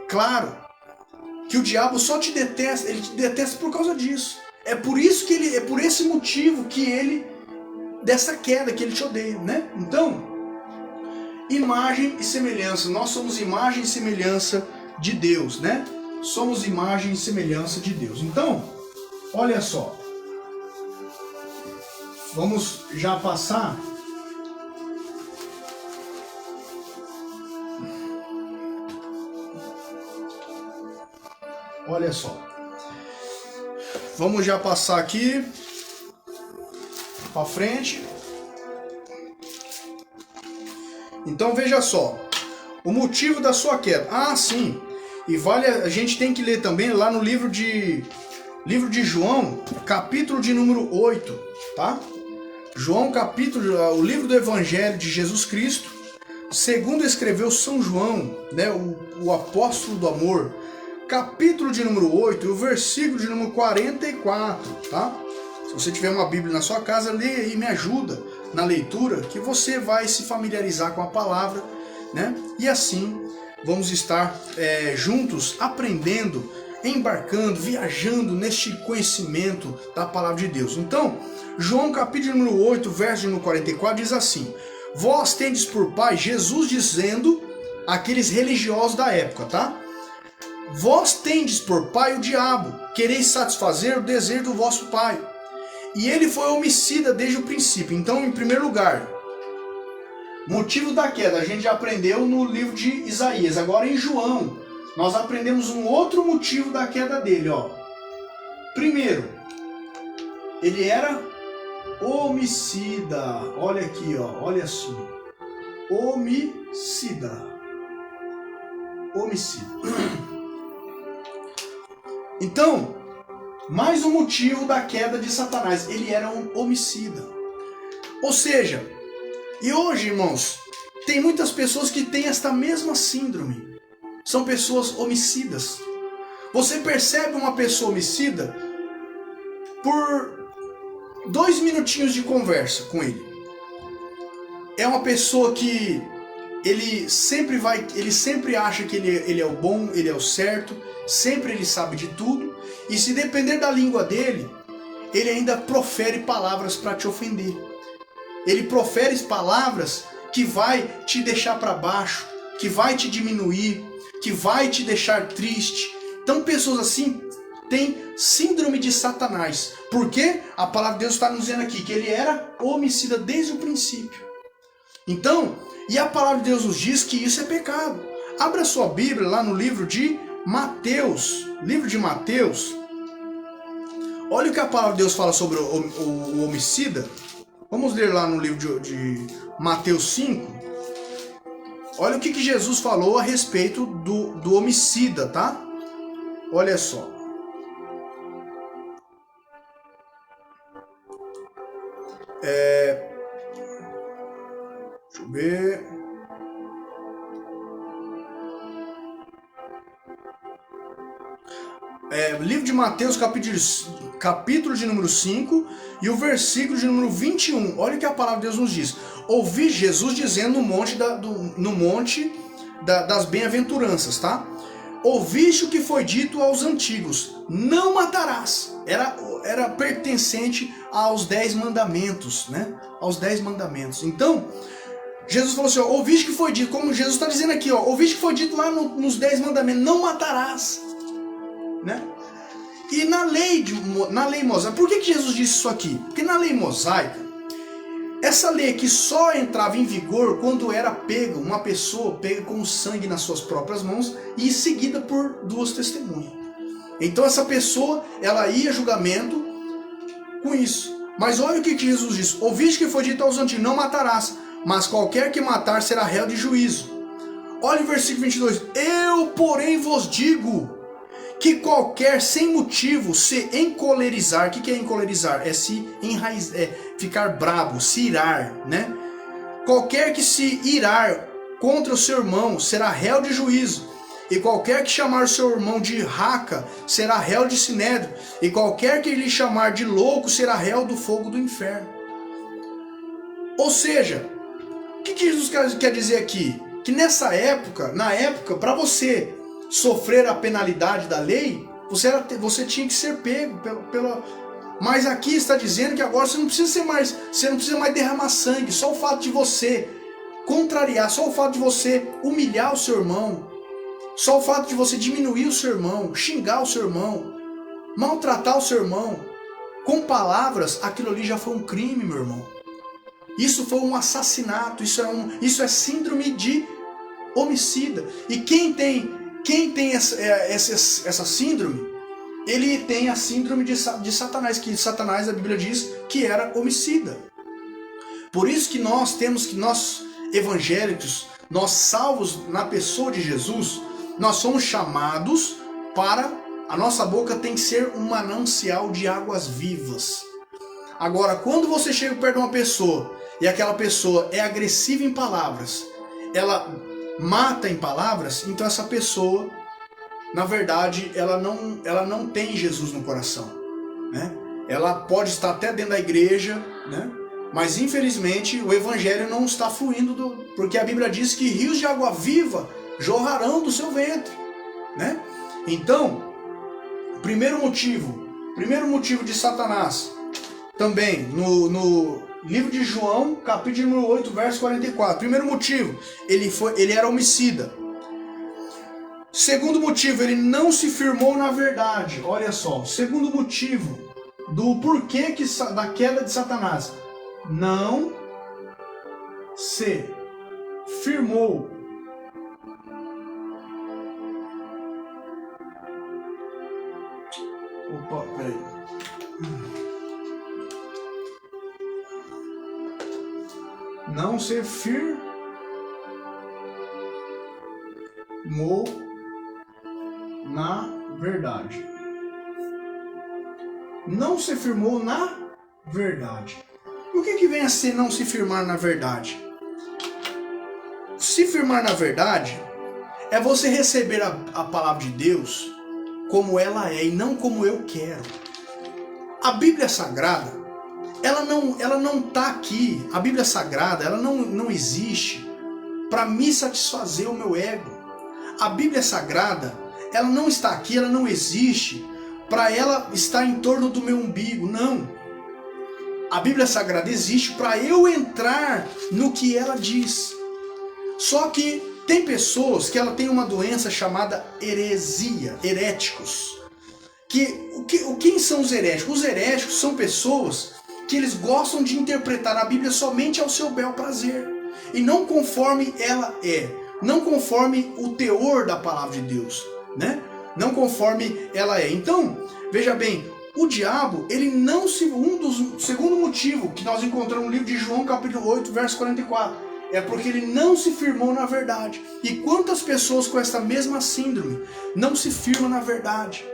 claro que o diabo só te detesta, ele te detesta por causa disso. É por isso que é por esse motivo que dessa queda que ele te odeia, né? Então, imagem e semelhança. Nós somos imagem e semelhança de Deus, né? Somos imagem e semelhança de Deus. Então, olha só. Vamos já passar. Olha só. Vamos já passar aqui para frente. Então veja só, o motivo da sua queda. Ah, sim. E a gente tem que ler também lá no livro de João, capítulo de número 8, tá? João, o livro do Evangelho de Jesus Cristo, segundo escreveu São João, né, o apóstolo do amor, capítulo de número 8, e o versículo de número 44, tá? Se você tiver uma Bíblia na sua casa, leia e me ajuda na leitura, que você vai se familiarizar com a palavra, né? E assim vamos estar juntos aprendendo, embarcando, viajando neste conhecimento da palavra de Deus. Então, João capítulo número 8, verso número 44 diz assim: vós tendes por pai, Jesus dizendo àqueles religiosos da época, tá? Vós tendes por pai o diabo, quereis satisfazer o desejo do vosso pai. E ele foi homicida desde o princípio. Então, em primeiro lugar, motivo da queda, a gente já aprendeu no livro de Isaías. Agora em João, nós aprendemos um outro motivo da queda dele, ó. Primeiro, ele era homicida. Olha aqui, ó, olha assim. Homicida. Então, mais um motivo da queda de Satanás. Ele era um homicida. Ou seja, e hoje, irmãos, tem muitas pessoas que têm esta mesma síndrome. São pessoas homicidas. Você percebe uma pessoa homicida por 2 minutinhos de conversa com ele. É uma pessoa que ele sempre acha que ele é o bom, ele é o certo, sempre ele sabe de tudo, e se depender da língua dele, ele ainda profere palavras para te ofender. Ele profere palavras que vai te deixar para baixo, que vai te diminuir, que vai te deixar triste. Então pessoas assim têm síndrome de Satanás. Porque a palavra de Deus está nos dizendo aqui que ele era homicida desde o princípio. Então, e a palavra de Deus nos diz que isso é pecado. Abra sua Bíblia lá no livro de Mateus. Livro de Mateus. Olha o que a palavra de Deus fala sobre o homicida. Vamos ler lá no livro de Mateus 5. Olha o que Jesus falou a respeito do homicida, tá? Olha só. Deixa eu ver. Livro de Mateus, capítulo de número 5 e o versículo de número 21. Olha o que a palavra de Deus nos diz. Ouvi Jesus dizendo no monte das bem-aventuranças, tá? Ouviste o que foi dito aos antigos, não matarás. Era pertencente aos 10 mandamentos, né? Aos 10 mandamentos. Então, Jesus falou assim, ó, ouviste o que foi dito, como Jesus está dizendo aqui, ó, ouviste o que foi dito lá nos 10 mandamentos, não matarás, né? E na lei mosaica, por que Jesus disse isso aqui? Porque na lei mosaica, essa lei aqui só entrava em vigor quando era uma pessoa pega com sangue nas suas próprias mãos e seguida por 2 testemunhas. Então essa pessoa, ela ia a julgamento com isso. Mas olha o que Jesus diz, ouviste que foi dito aos antigos, não matarás, mas qualquer que matar será réu de juízo. Olha o versículo 22, eu porém vos digo, que qualquer sem motivo se encolerizar, o que é encolerizar? É se enraizar, ficar bravo, se irar, né? Qualquer que se irar contra o seu irmão será réu de juízo, e qualquer que chamar o seu irmão de raca será réu de sinédrio, e qualquer que lhe chamar de louco será réu do fogo do inferno. Ou seja, o que Jesus quer dizer aqui? Que na época, para você sofrer a penalidade da lei, você tinha que ser pego mas aqui está dizendo que agora você não precisa mais derramar sangue. Só o fato de você contrariar, só o fato de você humilhar o seu irmão, só o fato de você diminuir o seu irmão, xingar o seu irmão, maltratar o seu irmão com palavras, aquilo ali já foi um crime, meu irmão. Isso foi um assassinato, isso é síndrome de homicida. E quem tem essa síndrome, ele tem a síndrome de Satanás, que Satanás, a Bíblia diz que era homicida. Por isso que nós evangélicos, nós salvos na pessoa de Jesus, nós somos chamados para, a nossa boca tem que ser um manancial de águas vivas. Agora, quando você chega perto de uma pessoa e aquela pessoa é agressiva em palavras, ela mata em palavras, então essa pessoa, na verdade, ela não tem Jesus no coração, né? Ela pode estar até dentro da igreja, né? Mas infelizmente o evangelho não está fluindo, porque a Bíblia diz que rios de água viva jorrarão do seu ventre, né? Então, primeiro motivo de Satanás, também no livro de João, capítulo 8, verso 44. Primeiro motivo, ele era homicida. Segundo motivo, ele não se firmou na verdade. Olha só, segundo motivo do porquê da queda de Satanás. Não se firmou. Opa, peraí. Não se firmou na verdade. não se firmou na verdade. E o que vem a ser não se firmar na verdade? Se firmar na verdade é você receber a palavra de Deus como ela é e não como eu quero. A Bíblia Sagrada, ela não está aqui. A Bíblia Sagrada, ela não existe para me satisfazer o meu ego. A Bíblia Sagrada, ela não está aqui, ela não existe para ela estar em torno do meu umbigo, não. A Bíblia Sagrada existe para eu entrar no que ela diz. Só que tem pessoas que ela tem uma doença chamada heresia, heréticos. Quem são os heréticos? Os heréticos são pessoas que eles gostam de interpretar a Bíblia somente ao seu bel prazer. E não conforme ela é. Não conforme o teor da palavra de Deus, né? Não conforme ela é. Então, veja bem, o diabo, ele não se... Segundo motivo que nós encontramos no livro de João, capítulo 8, verso 44, é porque ele não se firmou na verdade. E quantas pessoas com essa mesma síndrome não se firmam na verdade?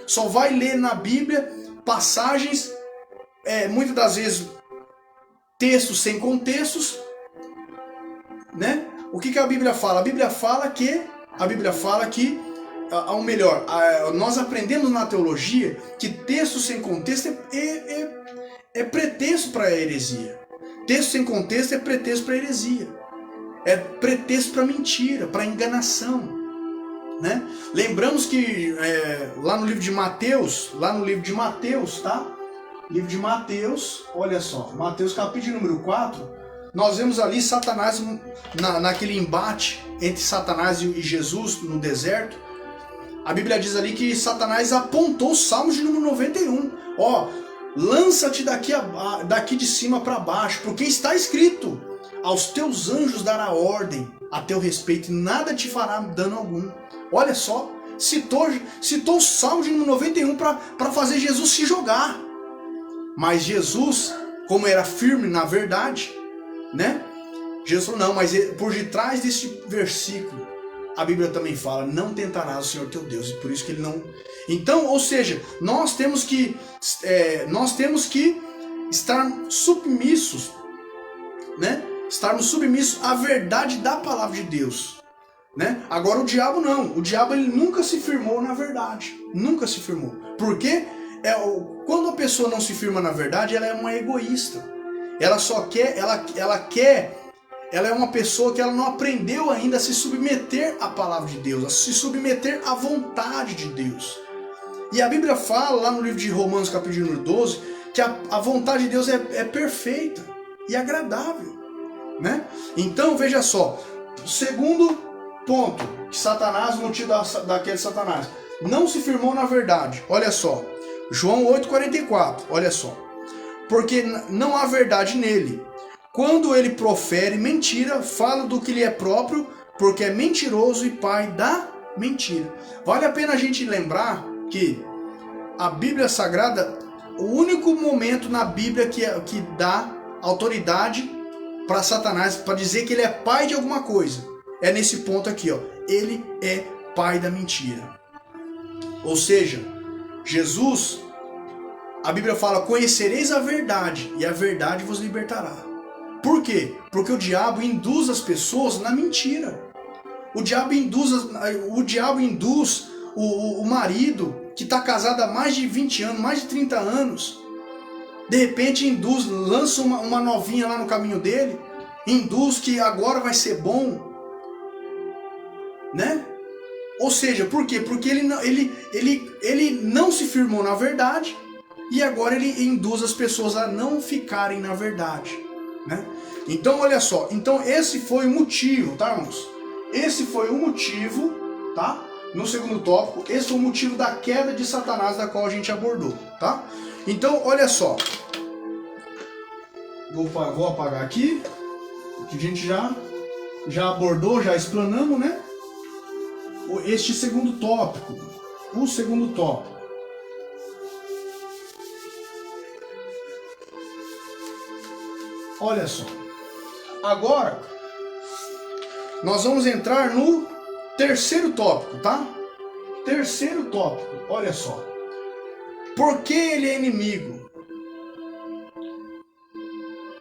Só vai ler na Bíblia passagens, muitas das vezes, textos sem contextos, né? O que a Bíblia fala? A Bíblia fala que, ou melhor, nós aprendemos na teologia que texto sem contexto é pretexto para a heresia. Texto sem contexto é pretexto para heresia. É pretexto para mentira, para enganação, né? Lembramos que lá no livro de Mateus, tá? Livro de Mateus, olha só, Mateus capítulo número 4, nós vemos ali Satanás naquele embate entre Satanás e Jesus no deserto. A Bíblia diz ali que Satanás apontou o Salmo de número 91. Ó, lança-te daqui de cima para baixo, porque está escrito: aos teus anjos dará ordem a teu respeito e nada te fará dano algum. Olha só, citou o Salmo de número 91 para fazer Jesus se jogar. Mas Jesus, como era firme na verdade, né? Jesus falou, não, mas por detrás desse versículo, a Bíblia também fala, não tentarás o Senhor teu Deus, e por isso que ele não... Então, ou seja, nós temos que estar submissos, né? Estarmos submissos à verdade da palavra de Deus, né? Agora o diabo não, o diabo ele nunca se firmou na verdade, nunca se firmou. Por quê? Quando a pessoa não se firma na verdade, ela é uma egoísta. Ela só quer, ela é uma pessoa que ela não aprendeu ainda a se submeter à palavra de Deus, a se submeter à vontade de Deus. E a Bíblia fala lá no livro de Romanos, capítulo número 12, que a vontade de Deus é perfeita e agradável, né? Então, veja só, o segundo ponto, que Satanás, o motivo daquele Satanás, não se firmou na verdade. Olha só, João 8,44, olha só. Porque não há verdade nele. Quando ele profere mentira, fala do que lhe é próprio, porque é mentiroso e pai da mentira. Vale a pena a gente lembrar que a Bíblia Sagrada, o único momento na Bíblia que dá autoridade para Satanás, para dizer que ele é pai de alguma coisa, é nesse ponto aqui, ó. Ele é pai da mentira. Ou seja, Jesus, a Bíblia fala, conhecereis a verdade, e a verdade vos libertará. Por quê? Porque o diabo induz as pessoas na mentira. O diabo induz o marido que está casado há mais de 20 anos, mais de 30 anos. De repente lança uma novinha lá no caminho dele, induz que agora vai ser bom, né? Ou seja, por quê? Porque ele não se firmou na verdade e agora ele induz as pessoas a não ficarem na verdade, né? Então, olha só. Então, esse foi o motivo, tá, irmãos? Esse foi o motivo, tá? No segundo tópico, esse foi o motivo da queda de Satanás, da qual a gente abordou, tá? Então, olha só. Vou apagar aqui, que a gente já abordou, já explanamos, né? Este segundo tópico. O segundo tópico. Olha só. Agora, nós vamos entrar no terceiro tópico, tá? Terceiro tópico, olha só. Por que ele é inimigo?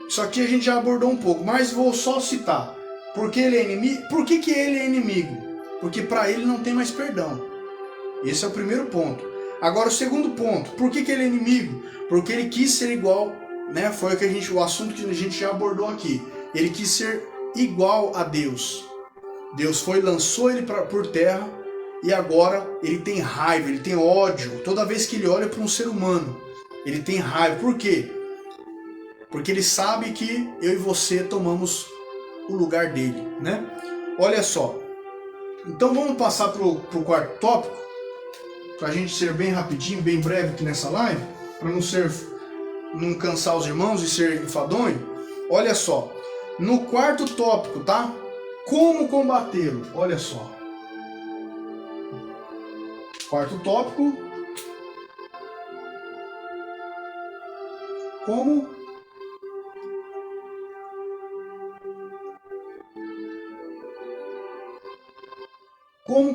Isso aqui a gente já abordou um pouco, mas vou só citar. Por que ele é inimigo? Por que ele é inimigo? Porque para ele não tem mais perdão. Esse é o primeiro ponto. Agora o segundo ponto. Por que ele é inimigo? Porque ele quis ser igual, né? Foi o assunto que a gente já abordou aqui. Ele quis ser igual a Deus. Deus lançou ele por terra e agora ele tem raiva, ele tem ódio. Toda vez que ele olha para um ser humano, ele tem raiva. Por quê? Porque ele sabe que eu e você tomamos o lugar dele, né? Olha só. Então vamos passar para o quarto tópico, para a gente ser bem rapidinho, bem breve aqui nessa live, para não cansar os irmãos e ser enfadonho. Olha só. No quarto tópico, tá? Como combatê-lo? Olha só. Quarto tópico. Como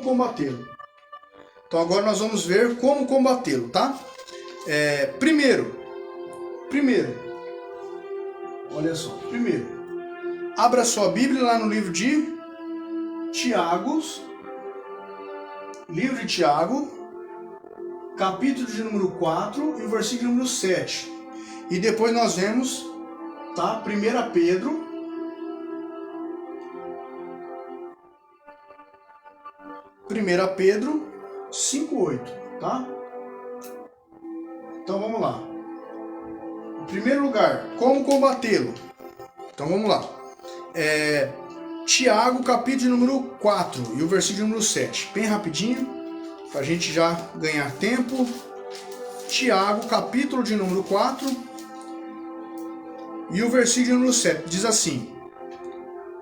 combatê-lo. Então agora nós vamos ver como combatê-lo, tá? Primeiro, olha só, abra sua Bíblia lá no livro de Tiago, capítulo de número 4 e o versículo número 7. E depois nós vemos, tá? 1 Pedro, Pedro 5:8, tá? Então vamos lá. Em primeiro lugar, como combatê-lo? Então vamos lá. Tiago, capítulo número 4 e o versículo número 7. Bem rapidinho, para a gente já ganhar tempo. Tiago, capítulo de número 4 e o versículo número 7. Diz assim,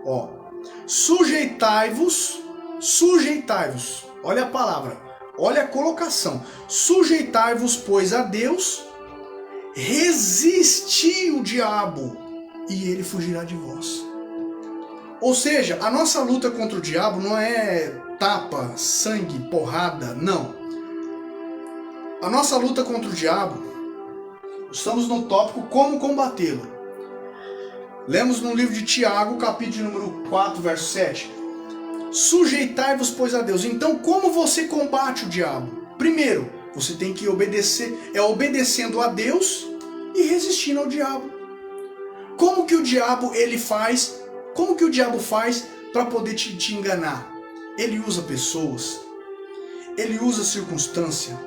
ó. Sujeitai-vos, olha a palavra, olha a colocação. Sujeitai-vos, pois, a Deus, resisti o diabo e ele fugirá de vós. Ou seja, a nossa luta contra o diabo não é tapa, sangue, porrada, não. A nossa luta contra o diabo, estamos no tópico como combatê-lo. Lemos no livro de Tiago, capítulo número 4, verso 7. Sujeitai-vos, pois, a Deus. Então, como você combate o diabo? Primeiro, você tem que obedecer, obedecendo a Deus e resistindo ao diabo. Como que o diabo faz? Como que o diabo faz para poder te enganar? Ele usa pessoas, ele usa circunstância,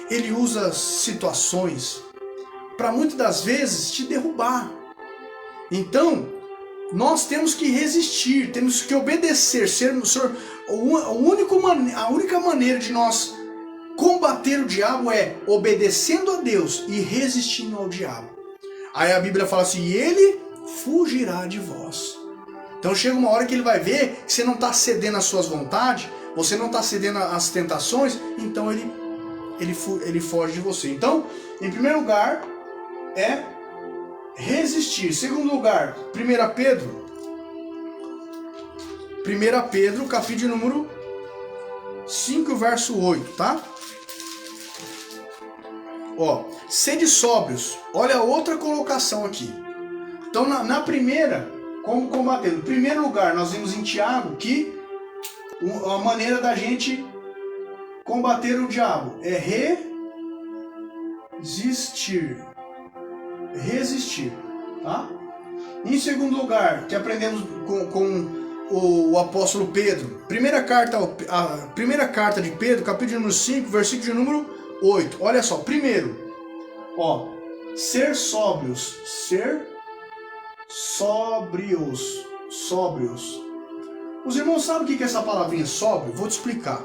ele usa situações para muitas das vezes te derrubar. Então, nós temos que resistir, temos que obedecer, a única maneira de nós combater o diabo é obedecendo a Deus e resistindo ao diabo. Aí a Bíblia fala assim, e ele fugirá de vós. Então chega uma hora que ele vai ver que você não está cedendo às suas vontades, você não está cedendo às tentações, então ele foge de você. Então, em primeiro lugar, é resistir. Segundo lugar, 1 Pedro, capítulo número 5, verso 8, tá? Ó, sede sóbrios. Olha outra colocação aqui. Então, na primeira, como combater? Em primeiro lugar, nós vimos em Tiago que a maneira da gente combater o diabo é resistir, tá? Em segundo lugar, que aprendemos com o apóstolo Pedro, primeira carta de Pedro, capítulo número 5, versículo número 8. Olha só, primeiro, ó, ser sóbrios. Os irmãos sabem o que é essa palavrinha sóbrio? Vou te explicar.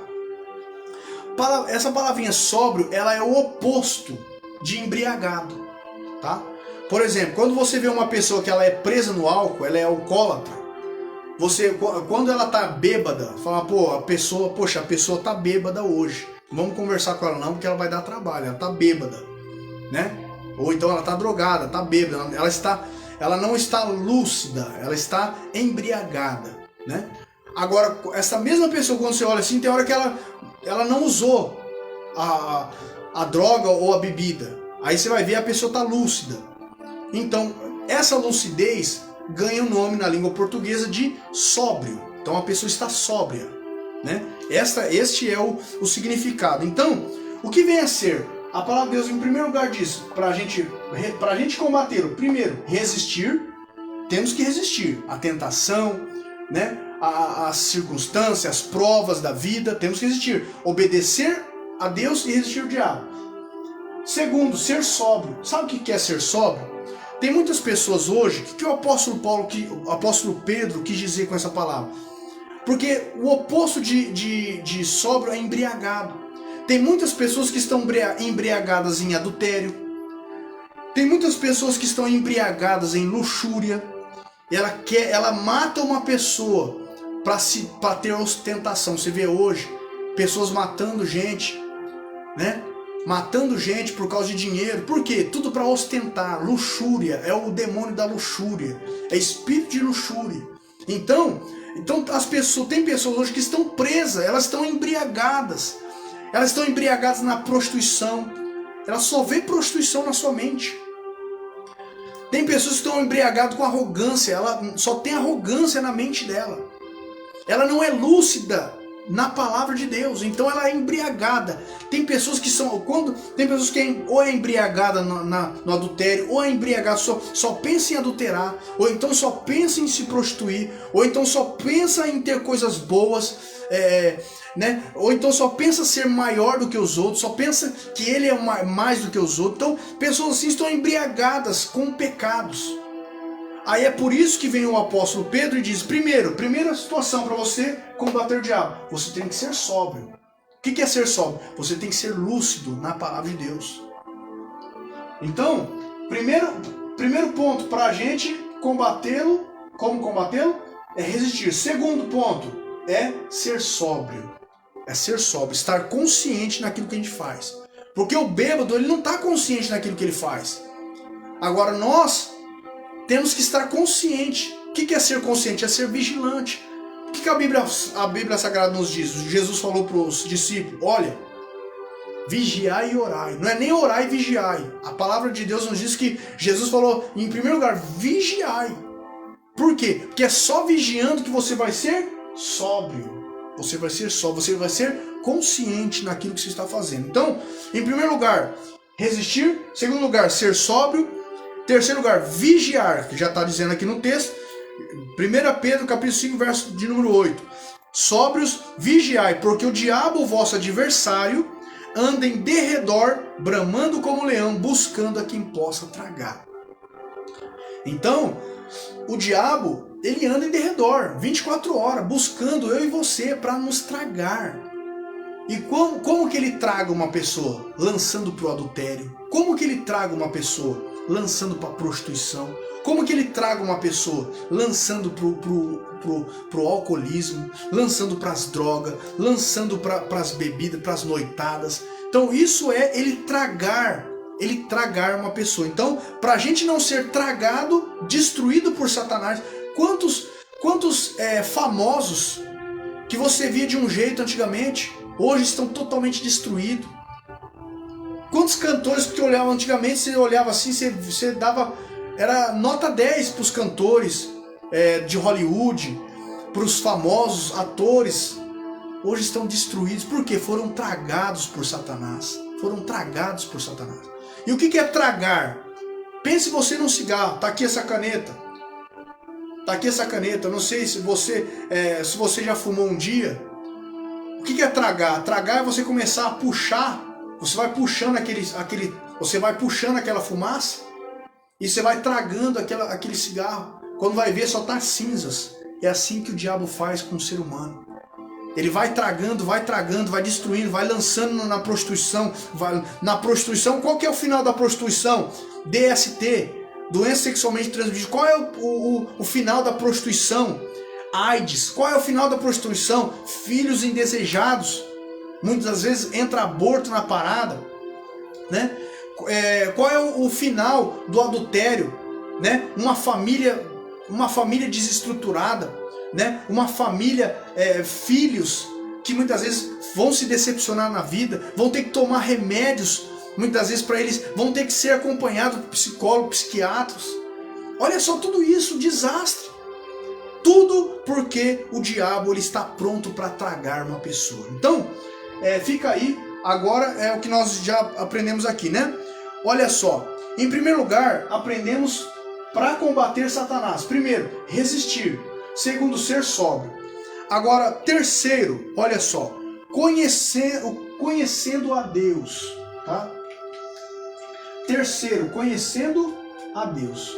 Essa palavrinha sóbrio, ela é o oposto de embriagado, tá? Por exemplo, quando você vê uma pessoa que ela é presa no álcool, ela é alcoólatra, quando ela tá bêbada, fala, a pessoa tá bêbada hoje. Não vamos conversar com ela não, porque ela vai dar trabalho, ela tá bêbada, né? Ou então ela tá drogada, tá bêbada, ela não está lúcida, ela está embriagada, né? Agora, essa mesma pessoa, quando você olha assim, tem hora que ela não usou a droga ou a bebida. Aí você vai ver a pessoa tá lúcida. Então, essa lucidez ganha o nome na língua portuguesa de sóbrio. Então a pessoa está sóbria, né? Este é o significado. Então, o que vem a ser? A palavra de Deus, em primeiro lugar, diz para a gente combater, primeiro, resistir. Temos que resistir à tentação, né? As circunstâncias, as provas da vida, temos que resistir. Obedecer a Deus e resistir ao diabo. Segundo, ser sóbrio. Sabe o que é ser sóbrio? Tem muitas pessoas hoje, o que o apóstolo Pedro quis dizer com essa palavra? Porque o oposto de sóbrio é embriagado. Tem muitas pessoas que estão embriagadas em adultério. Tem muitas pessoas que estão embriagadas em luxúria. Ela mata uma pessoa para ter ostentação. Você vê hoje pessoas matando gente, né? Matando gente por causa de dinheiro. Por quê? Tudo para ostentar. Luxúria é o demônio da luxúria. É espírito de luxúria. Então tem pessoas hoje que estão presas, elas estão embriagadas. Elas estão embriagadas na prostituição. Ela só vê prostituição na sua mente. Tem pessoas que estão embriagadas com arrogância. Ela só tem arrogância na mente dela. Ela não é lúcida na palavra de Deus, então ela é embriagada. Tem pessoas que ou é embriagada no adultério, ou é embriagada, só pensa em adulterar, ou então só pensa em se prostituir, ou então só pensa em ter coisas boas, né? Ou então só pensa ser maior do que os outros, só pensa que ele é mais do que os outros. Então pessoas assim estão embriagadas com pecados. Aí é por isso que vem o apóstolo Pedro e diz, primeira situação para você combater o diabo, você tem que ser sóbrio. O que é ser sóbrio? Você tem que ser lúcido na palavra de Deus. Então, primeiro ponto para a gente combatê-lo, como combatê-lo? É resistir. Segundo ponto é ser sóbrio. É ser sóbrio, estar consciente naquilo que a gente faz. Porque o bêbado, ele não está consciente naquilo que ele faz. Agora nós temos que estar consciente. O que é ser consciente? É ser vigilante. O que a Bíblia Sagrada nos diz? Jesus falou para os discípulos, olha, vigiai e orai. Não é nem orai e vigiai. A palavra de Deus nos diz que Jesus falou, em primeiro lugar, vigiai. Por quê? Porque é só vigiando que você vai ser sóbrio. Você vai ser sóbrio, você vai ser consciente naquilo que você está fazendo. Então, em primeiro lugar, resistir. Segundo lugar, ser sóbrio. Terceiro lugar, vigiar, que já está dizendo aqui no texto, 1 Pedro capítulo 5, verso de número 8. Sóbrios, vigiai, porque o diabo, o vosso adversário, anda em derredor, bramando como leão, buscando a quem possa tragar. Então, o diabo, ele anda em derredor, 24 horas, buscando eu e você para nos tragar. E como que ele traga uma pessoa? Lançando para o adultério. Como que ele traga uma pessoa? Lançando para a prostituição. Como que ele traga uma pessoa? Lançando pro alcoolismo, lançando para as drogas, lançando para as bebidas, para as noitadas. Então isso é ele tragar uma pessoa. Então, para a gente não ser tragado, destruído por Satanás, quantos famosos que você via de um jeito antigamente, hoje estão totalmente destruídos. Quantos cantores que olhavam antigamente, você olhava assim, você dava, era nota 10 para os cantores de Hollywood, para os famosos atores, hoje estão destruídos. Por quê? Foram tragados por Satanás. Foram tragados por Satanás. E o que é tragar? Pense você num cigarro, tá aqui essa caneta. Tá aqui essa caneta, não sei se você já fumou um dia. O que é tragar? Tragar é você começar a puxar. Você vai puxando você vai puxando aquela fumaça e você vai tragando aquele cigarro. Quando vai ver, só tá cinzas. É assim que o diabo faz com o ser humano. Ele vai tragando, vai destruindo, vai lançando na prostituição. Na prostituição, qual que é o final da prostituição? DST, doença sexualmente transmissível. Qual é o final da prostituição? AIDS. Qual é o final da prostituição? Filhos indesejados. Muitas vezes entra aborto na parada, né? Qual é o final do adultério, né? Uma família desestruturada, né? Uma família, filhos que muitas vezes vão se decepcionar na vida, vão ter que tomar remédios, muitas vezes para eles, vão ter que ser acompanhados por psicólogos, psiquiatras. Olha só tudo isso, desastre. Tudo porque o diabo ele está pronto para tragar uma pessoa. Então, fica aí, agora é o que nós já aprendemos aqui, né? Olha só, em primeiro lugar, aprendemos para combater Satanás. Primeiro, resistir. Segundo, ser sóbrio. Agora, terceiro, olha só, conhecendo a Deus, tá? Terceiro, conhecendo a Deus.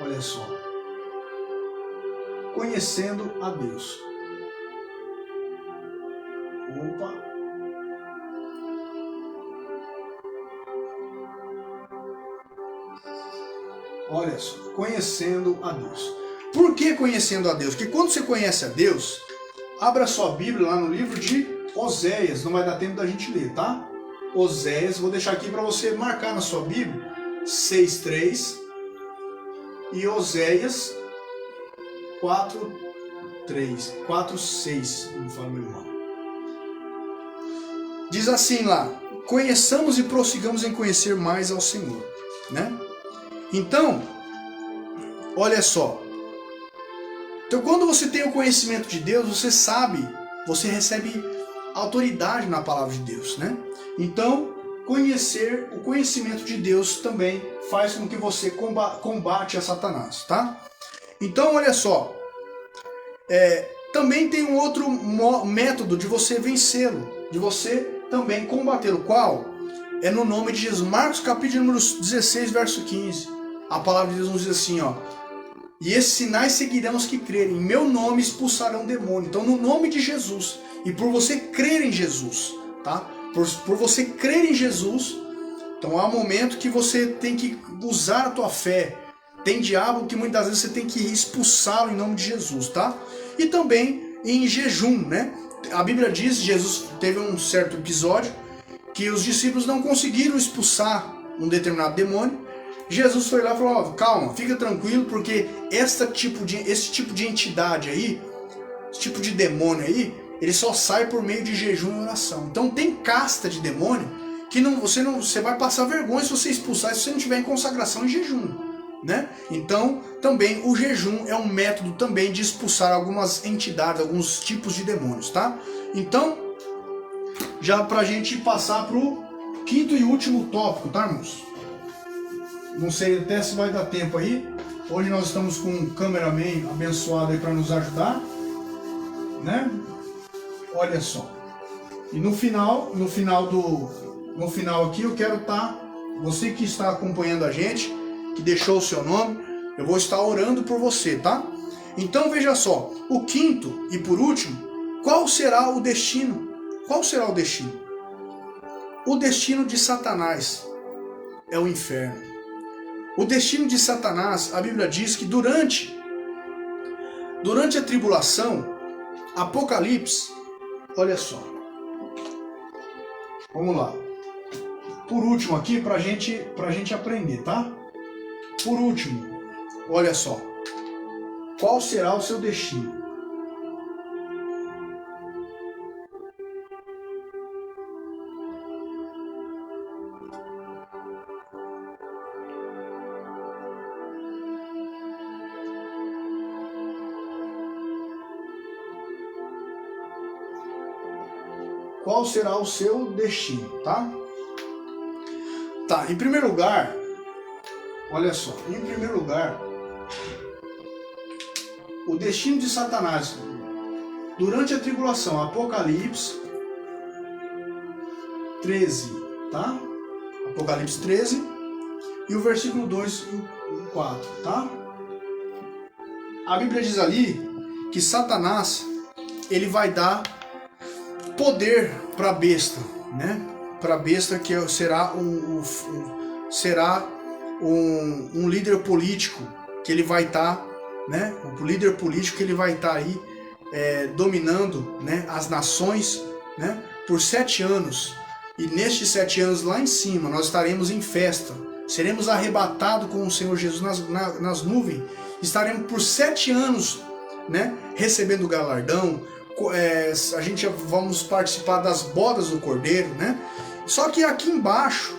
Olha só. Conhecendo a Deus. Opa. Olha só, conhecendo a Deus. Por que conhecendo a Deus? Porque quando você conhece a Deus, abra sua Bíblia lá no livro de Oséias, não vai dar tempo da gente ler, tá? Oséias, vou deixar aqui para você marcar na sua Bíblia, 6:3 e Oséias 4:6, não falo meu irmão. Diz assim lá: conheçamos e prossigamos em conhecer mais ao Senhor, né? Então, olha só. Então, quando você tem o conhecimento de Deus, você sabe, você recebe autoridade na palavra de Deus, né? Então, o conhecimento de Deus também faz com que você combate a Satanás, tá? Então, olha só. Também tem um outro método de você vencê-lo, de você também combatê-lo. Qual? É no nome de Jesus. Marcos capítulo número 16, verso 15. A palavra de Deus nos diz assim, ó. E esses sinais seguirão os que crerem. Em meu nome expulsarão demônio. Então, no nome de Jesus. E por você crer em Jesus, tá? Por você crer em Jesus, então há um momento que você tem que usar a tua fé. Tem diabo que muitas vezes você tem que expulsá-lo em nome de Jesus, tá? E também em jejum, né? A Bíblia diz, Jesus teve um certo episódio que os discípulos não conseguiram expulsar um determinado demônio. Jesus foi lá e falou, calma, fica tranquilo, porque esse tipo de entidade aí, esse tipo de demônio aí, ele só sai por meio de jejum e oração. Então tem casta de demônio que você vai passar vergonha se você expulsar se você não tiver em consagração e jejum, né? Então também o jejum é um método também de expulsar algumas entidades, alguns tipos de demônios, tá? Então, já pra gente passar pro quinto e último tópico, tá, irmãos? Não sei até se vai dar tempo aí. Hoje nós estamos com um cameraman abençoado aí para nos ajudar, né? Olha só. E no final aqui eu quero você que está acompanhando a gente, que deixou o seu nome, eu vou estar orando por você, tá? Então veja só, o quinto e por último, qual será o destino? Qual será o destino? O destino de Satanás é o inferno. O destino de Satanás, a Bíblia diz que durante a tribulação, Apocalipse, olha só. Vamos lá. Por último aqui, pra gente aprender, tá? Por último, olha só. Qual será o seu destino? Qual será o seu destino, tá? Tá, em primeiro lugar, olha só, o destino de Satanás durante a tribulação, Apocalipse 13, tá? Apocalipse 13 e o versículo 2 e 4, tá? A Bíblia diz ali que Satanás, ele vai dar poder para a besta, né? Para a besta que será um líder político que ele vai estar, né? O líder político que ele vai estar aí dominando, né? As nações, né? Por 7 anos. E nestes 7 anos lá em cima nós estaremos em festa. Seremos arrebatados com o Senhor Jesus nas nuvens. Estaremos por 7 anos, né? Recebendo galardão, a gente vamos participar das bodas do Cordeiro, né? Só que aqui embaixo,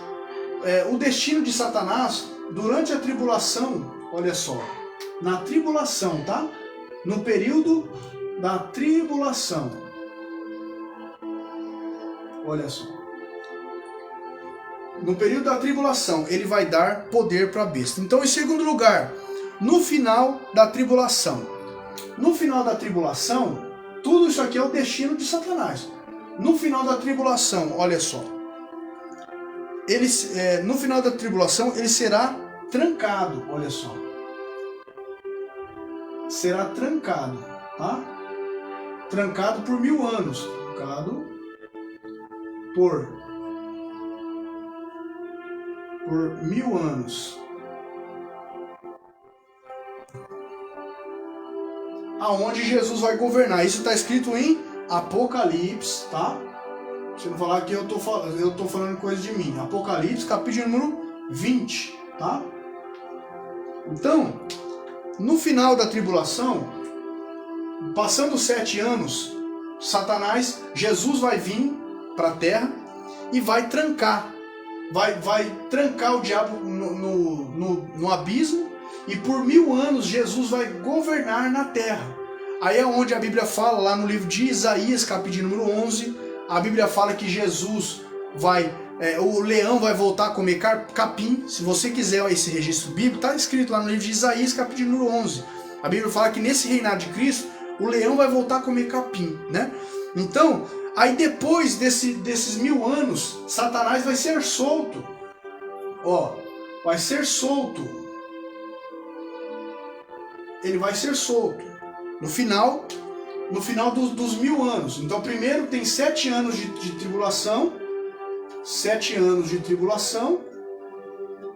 o destino de Satanás durante a tribulação, olha só, na tribulação, tá? No período da tribulação, olha só, no período da tribulação, ele vai dar poder para a besta. Então, em segundo lugar, no final da tribulação. No final da tribulação, tudo isso aqui é o destino de Satanás. No final da tribulação, olha só, no final da tribulação, ele será trancado, olha só. Será trancado, tá? Trancado por 1000 anos. Trancado por 1000 anos. Aonde Jesus vai governar. Isso está escrito em Apocalipse, tá? Se não falar que eu tô falando coisa de mim. Apocalipse, capítulo número 20, tá? Então, no final da tribulação, passando os 7 anos, Jesus vai vir para a terra e vai trancar. Vai trancar o diabo no abismo, e por 1000 anos Jesus vai governar na terra. Aí é onde a Bíblia fala, lá no livro de Isaías, capítulo número 11, a Bíblia fala que Jesus o leão vai voltar a comer capim. Se você quiser esse registro bíblico, está escrito lá no livro de Isaías, capítulo número 11. A Bíblia fala que nesse reinado de Cristo, o leão vai voltar a comer capim, né? Então, aí depois desses 1000 anos, Satanás vai ser solto. Ó, vai ser solto. Ele vai ser solto. No final dos 1000 anos. Então, primeiro tem 7 anos de tribulação. 7 anos de tribulação.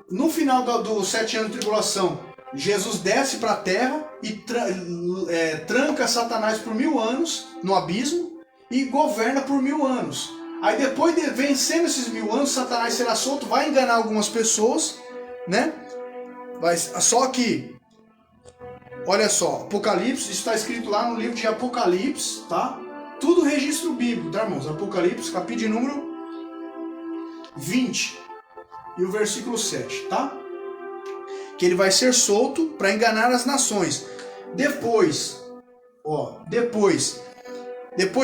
No final dos 7 anos de tribulação, Jesus desce para a terra e tranca Satanás por 1000 anos no abismo e governa por 1000 anos. Aí depois de vencendo esses 1000 anos, Satanás será solto, vai enganar algumas pessoas, né? Só que, olha só, Apocalipse, isso está escrito lá no livro de Apocalipse, tá? Tudo registro bíblico, tá, irmãos? Apocalipse, capítulo número 20 e o versículo 7, tá? Que ele vai ser solto para enganar as nações. Depois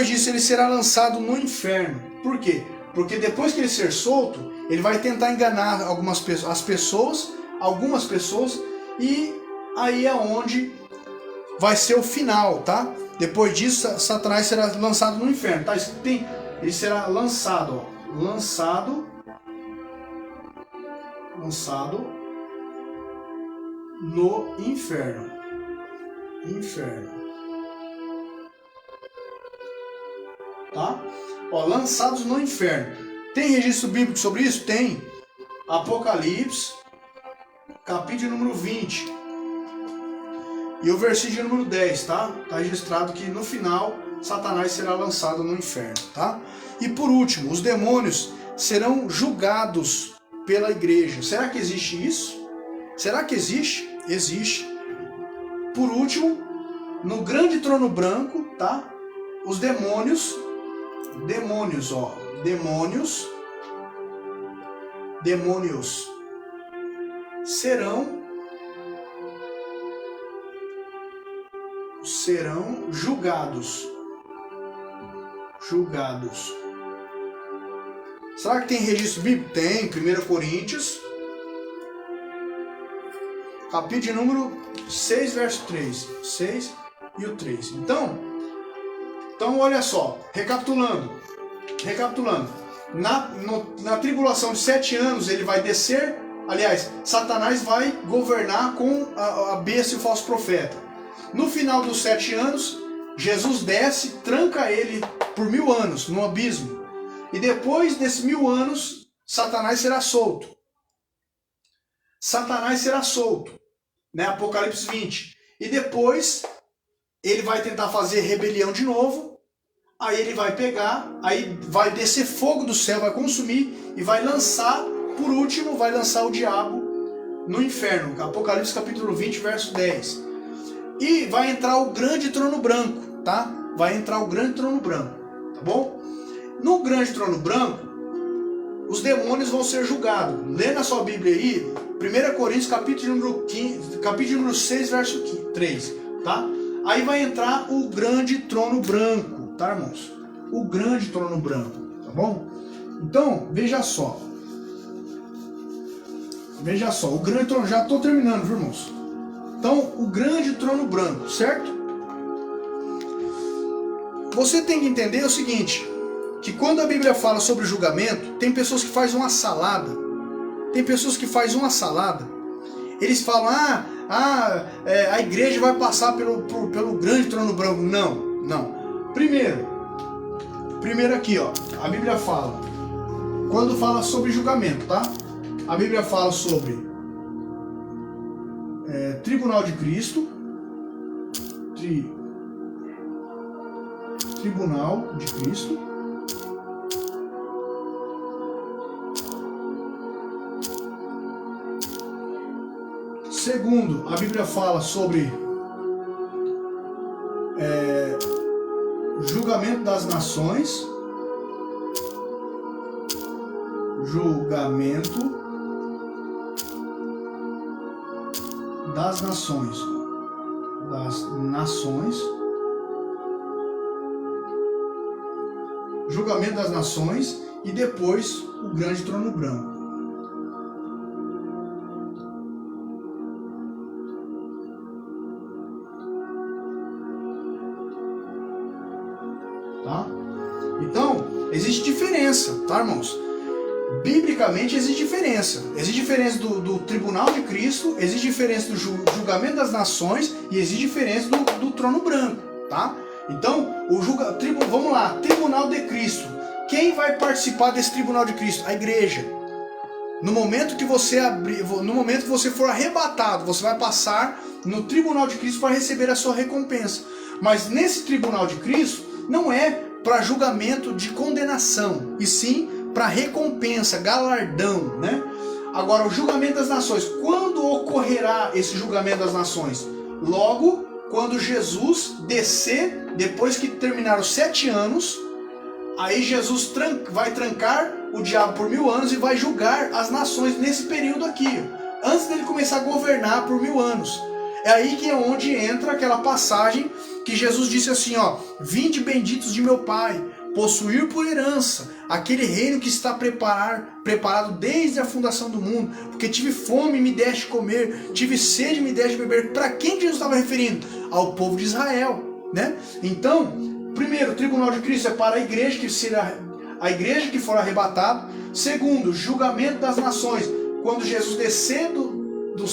disso ele será lançado no inferno. Por quê? Porque depois que ele ser solto, ele vai tentar enganar algumas pessoas, e aí é onde vai ser o final, tá? Depois disso, Satanás será lançado no inferno, tá? Ele será lançado, ó, lançado no inferno. Tá? Ó, lançados no inferno. Tem registro bíblico sobre isso? Tem. Apocalipse, capítulo número 20. E o versículo número 10, tá? Tá registrado que no final Satanás será lançado no inferno, tá? E por último, os demônios serão julgados pela igreja. Será que existe isso? Será que existe? Existe. Por último, no grande trono branco, tá? Os demônios, serão julgados. Será que tem registro bíblico? Tem, 1 Coríntios, capítulo número 6, verso 3. 6 e o 3. Então olha só, recapitulando. Na tribulação de 7 anos ele vai descer. Aliás, Satanás vai governar com a besta e o falso profeta. No final dos 7 anos, Jesus desce, tranca ele por 1000 anos no abismo. E depois desses 1000 anos, Satanás será solto. Né? Apocalipse 20. E depois, ele vai tentar fazer rebelião de novo. Aí ele vai aí vai descer fogo do céu, vai consumir e vai lançar, por último, vai lançar o diabo no inferno. Apocalipse capítulo 20, verso 10. E vai entrar o grande trono branco, tá? vai entrar o grande trono branco, tá bom? No grande trono branco, os demônios vão ser julgados. Lê na sua Bíblia aí, 1 Coríntios, capítulo número 6, verso 3, tá? Aí vai entrar o grande trono branco, tá, irmãos? O grande trono branco, tá bom? Então, veja só. Veja só, o grande trono, já estou terminando, viu, irmãos? Então, o grande trono branco, certo? Você tem que entender o seguinte, que quando a Bíblia fala sobre julgamento, tem pessoas que fazem uma salada. Tem pessoas que fazem uma salada. Eles falam, a igreja vai passar pelo grande trono branco. Não, não. Primeiro aqui, ó, a Bíblia fala, quando fala sobre julgamento, tá? A Bíblia fala sobre tribunal de Cristo, tribunal de Cristo. Segundo, a Bíblia fala sobre julgamento das nações, julgamento das nações, julgamento das nações e depois o grande trono branco. Tá? Então, existe diferença, tá, irmãos? Biblicamente existe diferença. Existe diferença do tribunal de Cristo, existe diferença do julgamento das nações e existe diferença do trono branco, tá? Então, vamos lá, tribunal de Cristo. Quem vai participar desse tribunal de Cristo? A igreja. No momento que você for arrebatado, você vai passar no tribunal de Cristo para receber a sua recompensa. Mas nesse tribunal de Cristo não é para julgamento de condenação, e sim para recompensa, galardão, né? Agora, o julgamento das nações. Quando ocorrerá esse julgamento das nações? Logo, quando Jesus descer, depois que terminar os 7 anos, aí Jesus vai trancar o diabo por 1000 anos e vai julgar as nações nesse período aqui, antes dele começar a governar por 1000 anos. É aí que é onde entra aquela passagem que Jesus disse assim, ó: vinde benditos de meu Pai, possuir por herança aquele reino que está preparado desde a fundação do mundo, porque tive fome e me deste comer, tive sede e me deste beber. Para quem Jesus estava referindo? Ao povo de Israel, né? Então, primeiro, o tribunal de Cristo é para a igreja, que será a igreja que for arrebatada. Segundo, julgamento das nações. Quando Jesus descer,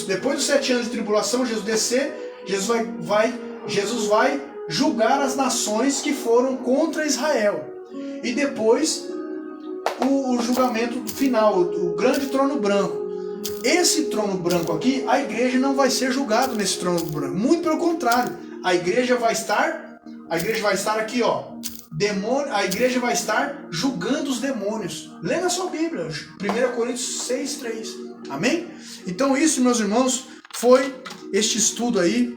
depois dos 7 anos de tribulação, Jesus descer, Jesus vai julgar as nações que foram contra Israel. E depois o julgamento final, o grande trono branco. Esse trono branco aqui, a igreja não vai ser julgada nesse trono branco. Muito pelo contrário, a igreja vai estar aqui, ó. A igreja vai estar julgando os demônios. Lê na sua Bíblia, 1 Coríntios 6, 3. Amém? Então isso, meus irmãos, foi este estudo aí.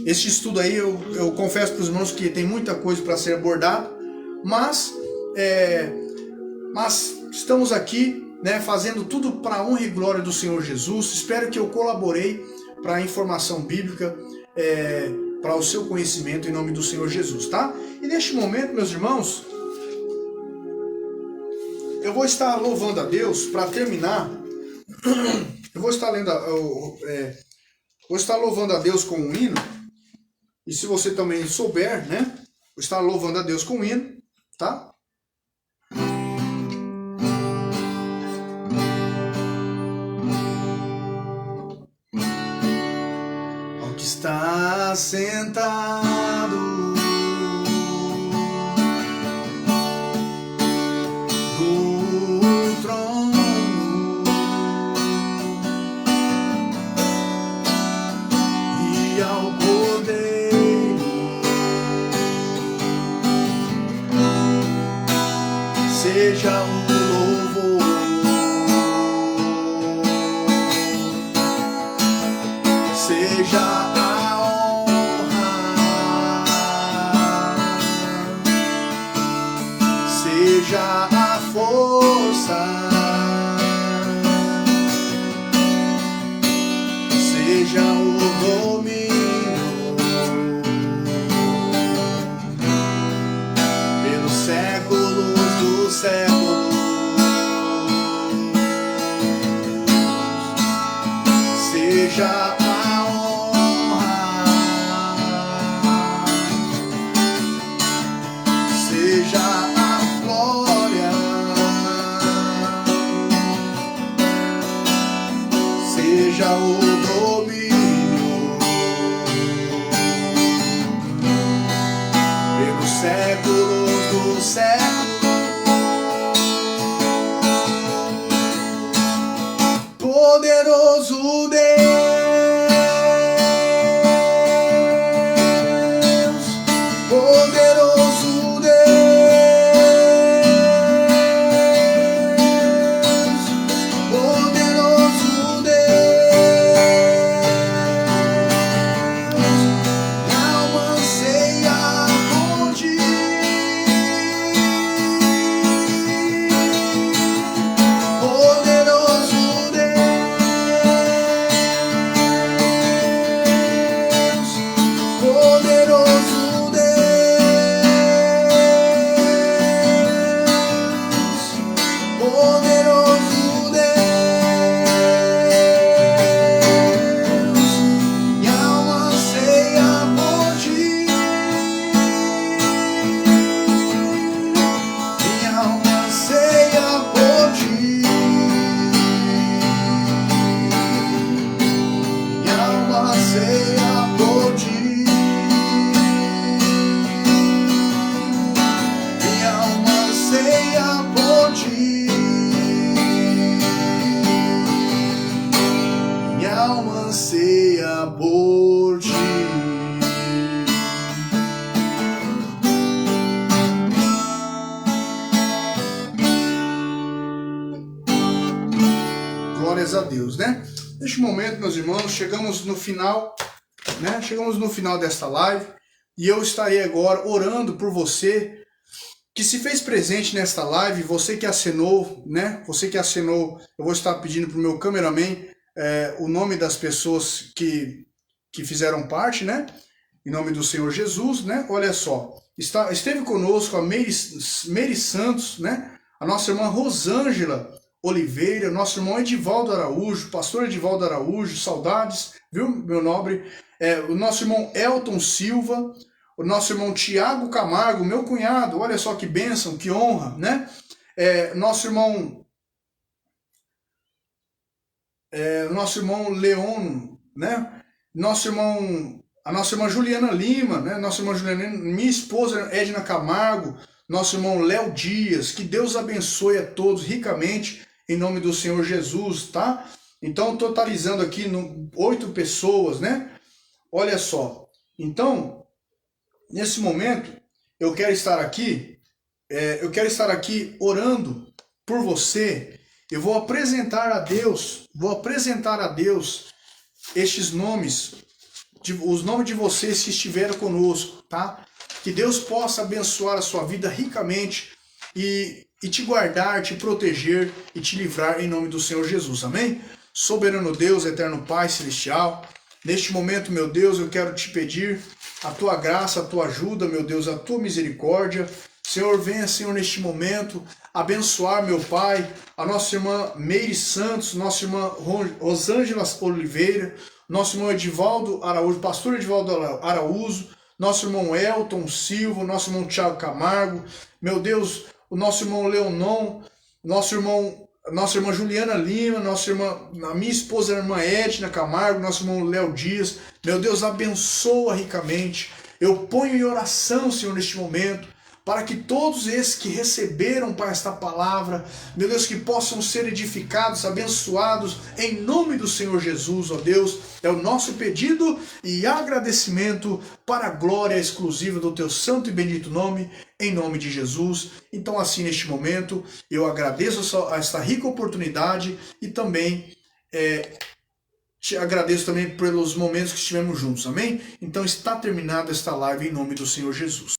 Este estudo aí, eu confesso para os irmãos que tem muita coisa para ser abordada, mas estamos aqui, né, fazendo tudo para a honra e glória do Senhor Jesus. Espero que eu colaborei para a informação bíblica, para o seu conhecimento, em nome do Senhor Jesus, tá? E neste momento, meus irmãos, eu vou estar louvando a Deus para terminar. Eu vou estar vou estar louvando a Deus com um hino. E se você também souber, né? Vou estar louvando a Deus com um hino, tá? Ao que está sentado do trono, e ao Cordeiro seja o louvor, seja a honra, seja o domínio pelos séculos dos séculos. Seja a honra, seja a glória, seja o domínio pelos séculos dos séculos. Poderoso Deus, poderoso Deus, poderoso Deus, minha alma anseia por ti. Poderoso poderoso Deus, poderoso Deus, minha alma anseia por ti, minha alma anseia por ti, minha alma anseia por ti. Minha alma anseia por ti. Glórias a Deus, né? Neste momento, meus irmãos, chegamos no final, né? Chegamos no final desta live e eu estarei agora orando por você que se fez presente nesta live, você que acenou, né? Você que acenou, eu vou estar pedindo para o meu cameraman o nome das pessoas que fizeram parte, né? Em nome do Senhor Jesus, né? Olha só, esteve conosco a Meire Santos, né? A nossa irmã Rosângela Oliveira, nosso irmão Edivaldo Araújo, pastor Edivaldo Araújo, saudades, viu, meu nobre? O nosso irmão Elton Silva, o nosso irmão Tiago Camargo, meu cunhado, olha só que bênção, que honra, né? Nosso irmão Leono, né? A nossa irmã Juliana Lima, né? Nossa irmã Juliana, minha esposa Edna Camargo, nosso irmão Léo Dias, que Deus abençoe a todos ricamente, em nome do Senhor Jesus, tá? Então, totalizando aqui 8 pessoas, né? Olha só, então, nesse momento, eu quero estar aqui orando por você. Eu vou apresentar a Deus estes nomes, os nomes de vocês que estiveram conosco, tá? Que Deus possa abençoar a sua vida ricamente e te guardar, te proteger e te livrar em nome do Senhor Jesus, amém? Soberano Deus, eterno Pai celestial, neste momento, meu Deus, eu quero te pedir a tua graça, a tua ajuda, meu Deus, a tua misericórdia. Senhor, venha, Senhor, neste momento, abençoar, meu Pai, a nossa irmã Meire Santos, nossa irmã Rosângela Oliveira, nosso irmão Edivaldo Araújo, pastor Edivaldo Araújo, nosso irmão Elton Silva, nosso irmão Tiago Camargo, meu Deus, o nosso irmão Leonon, nossa irmã Juliana Lima, a minha esposa, a irmã Edna Camargo, nosso irmão Léo Dias. Meu Deus, abençoa ricamente. Eu ponho em oração, Senhor, neste momento, para que todos esses que receberam para esta palavra, meu Deus, que possam ser edificados, abençoados, em nome do Senhor Jesus, ó Deus, é o nosso pedido e agradecimento para a glória exclusiva do teu santo e bendito nome, em nome de Jesus. Então, assim, neste momento, eu agradeço a esta rica oportunidade e também te agradeço também pelos momentos que estivemos juntos, amém? Então, está terminada esta live em nome do Senhor Jesus.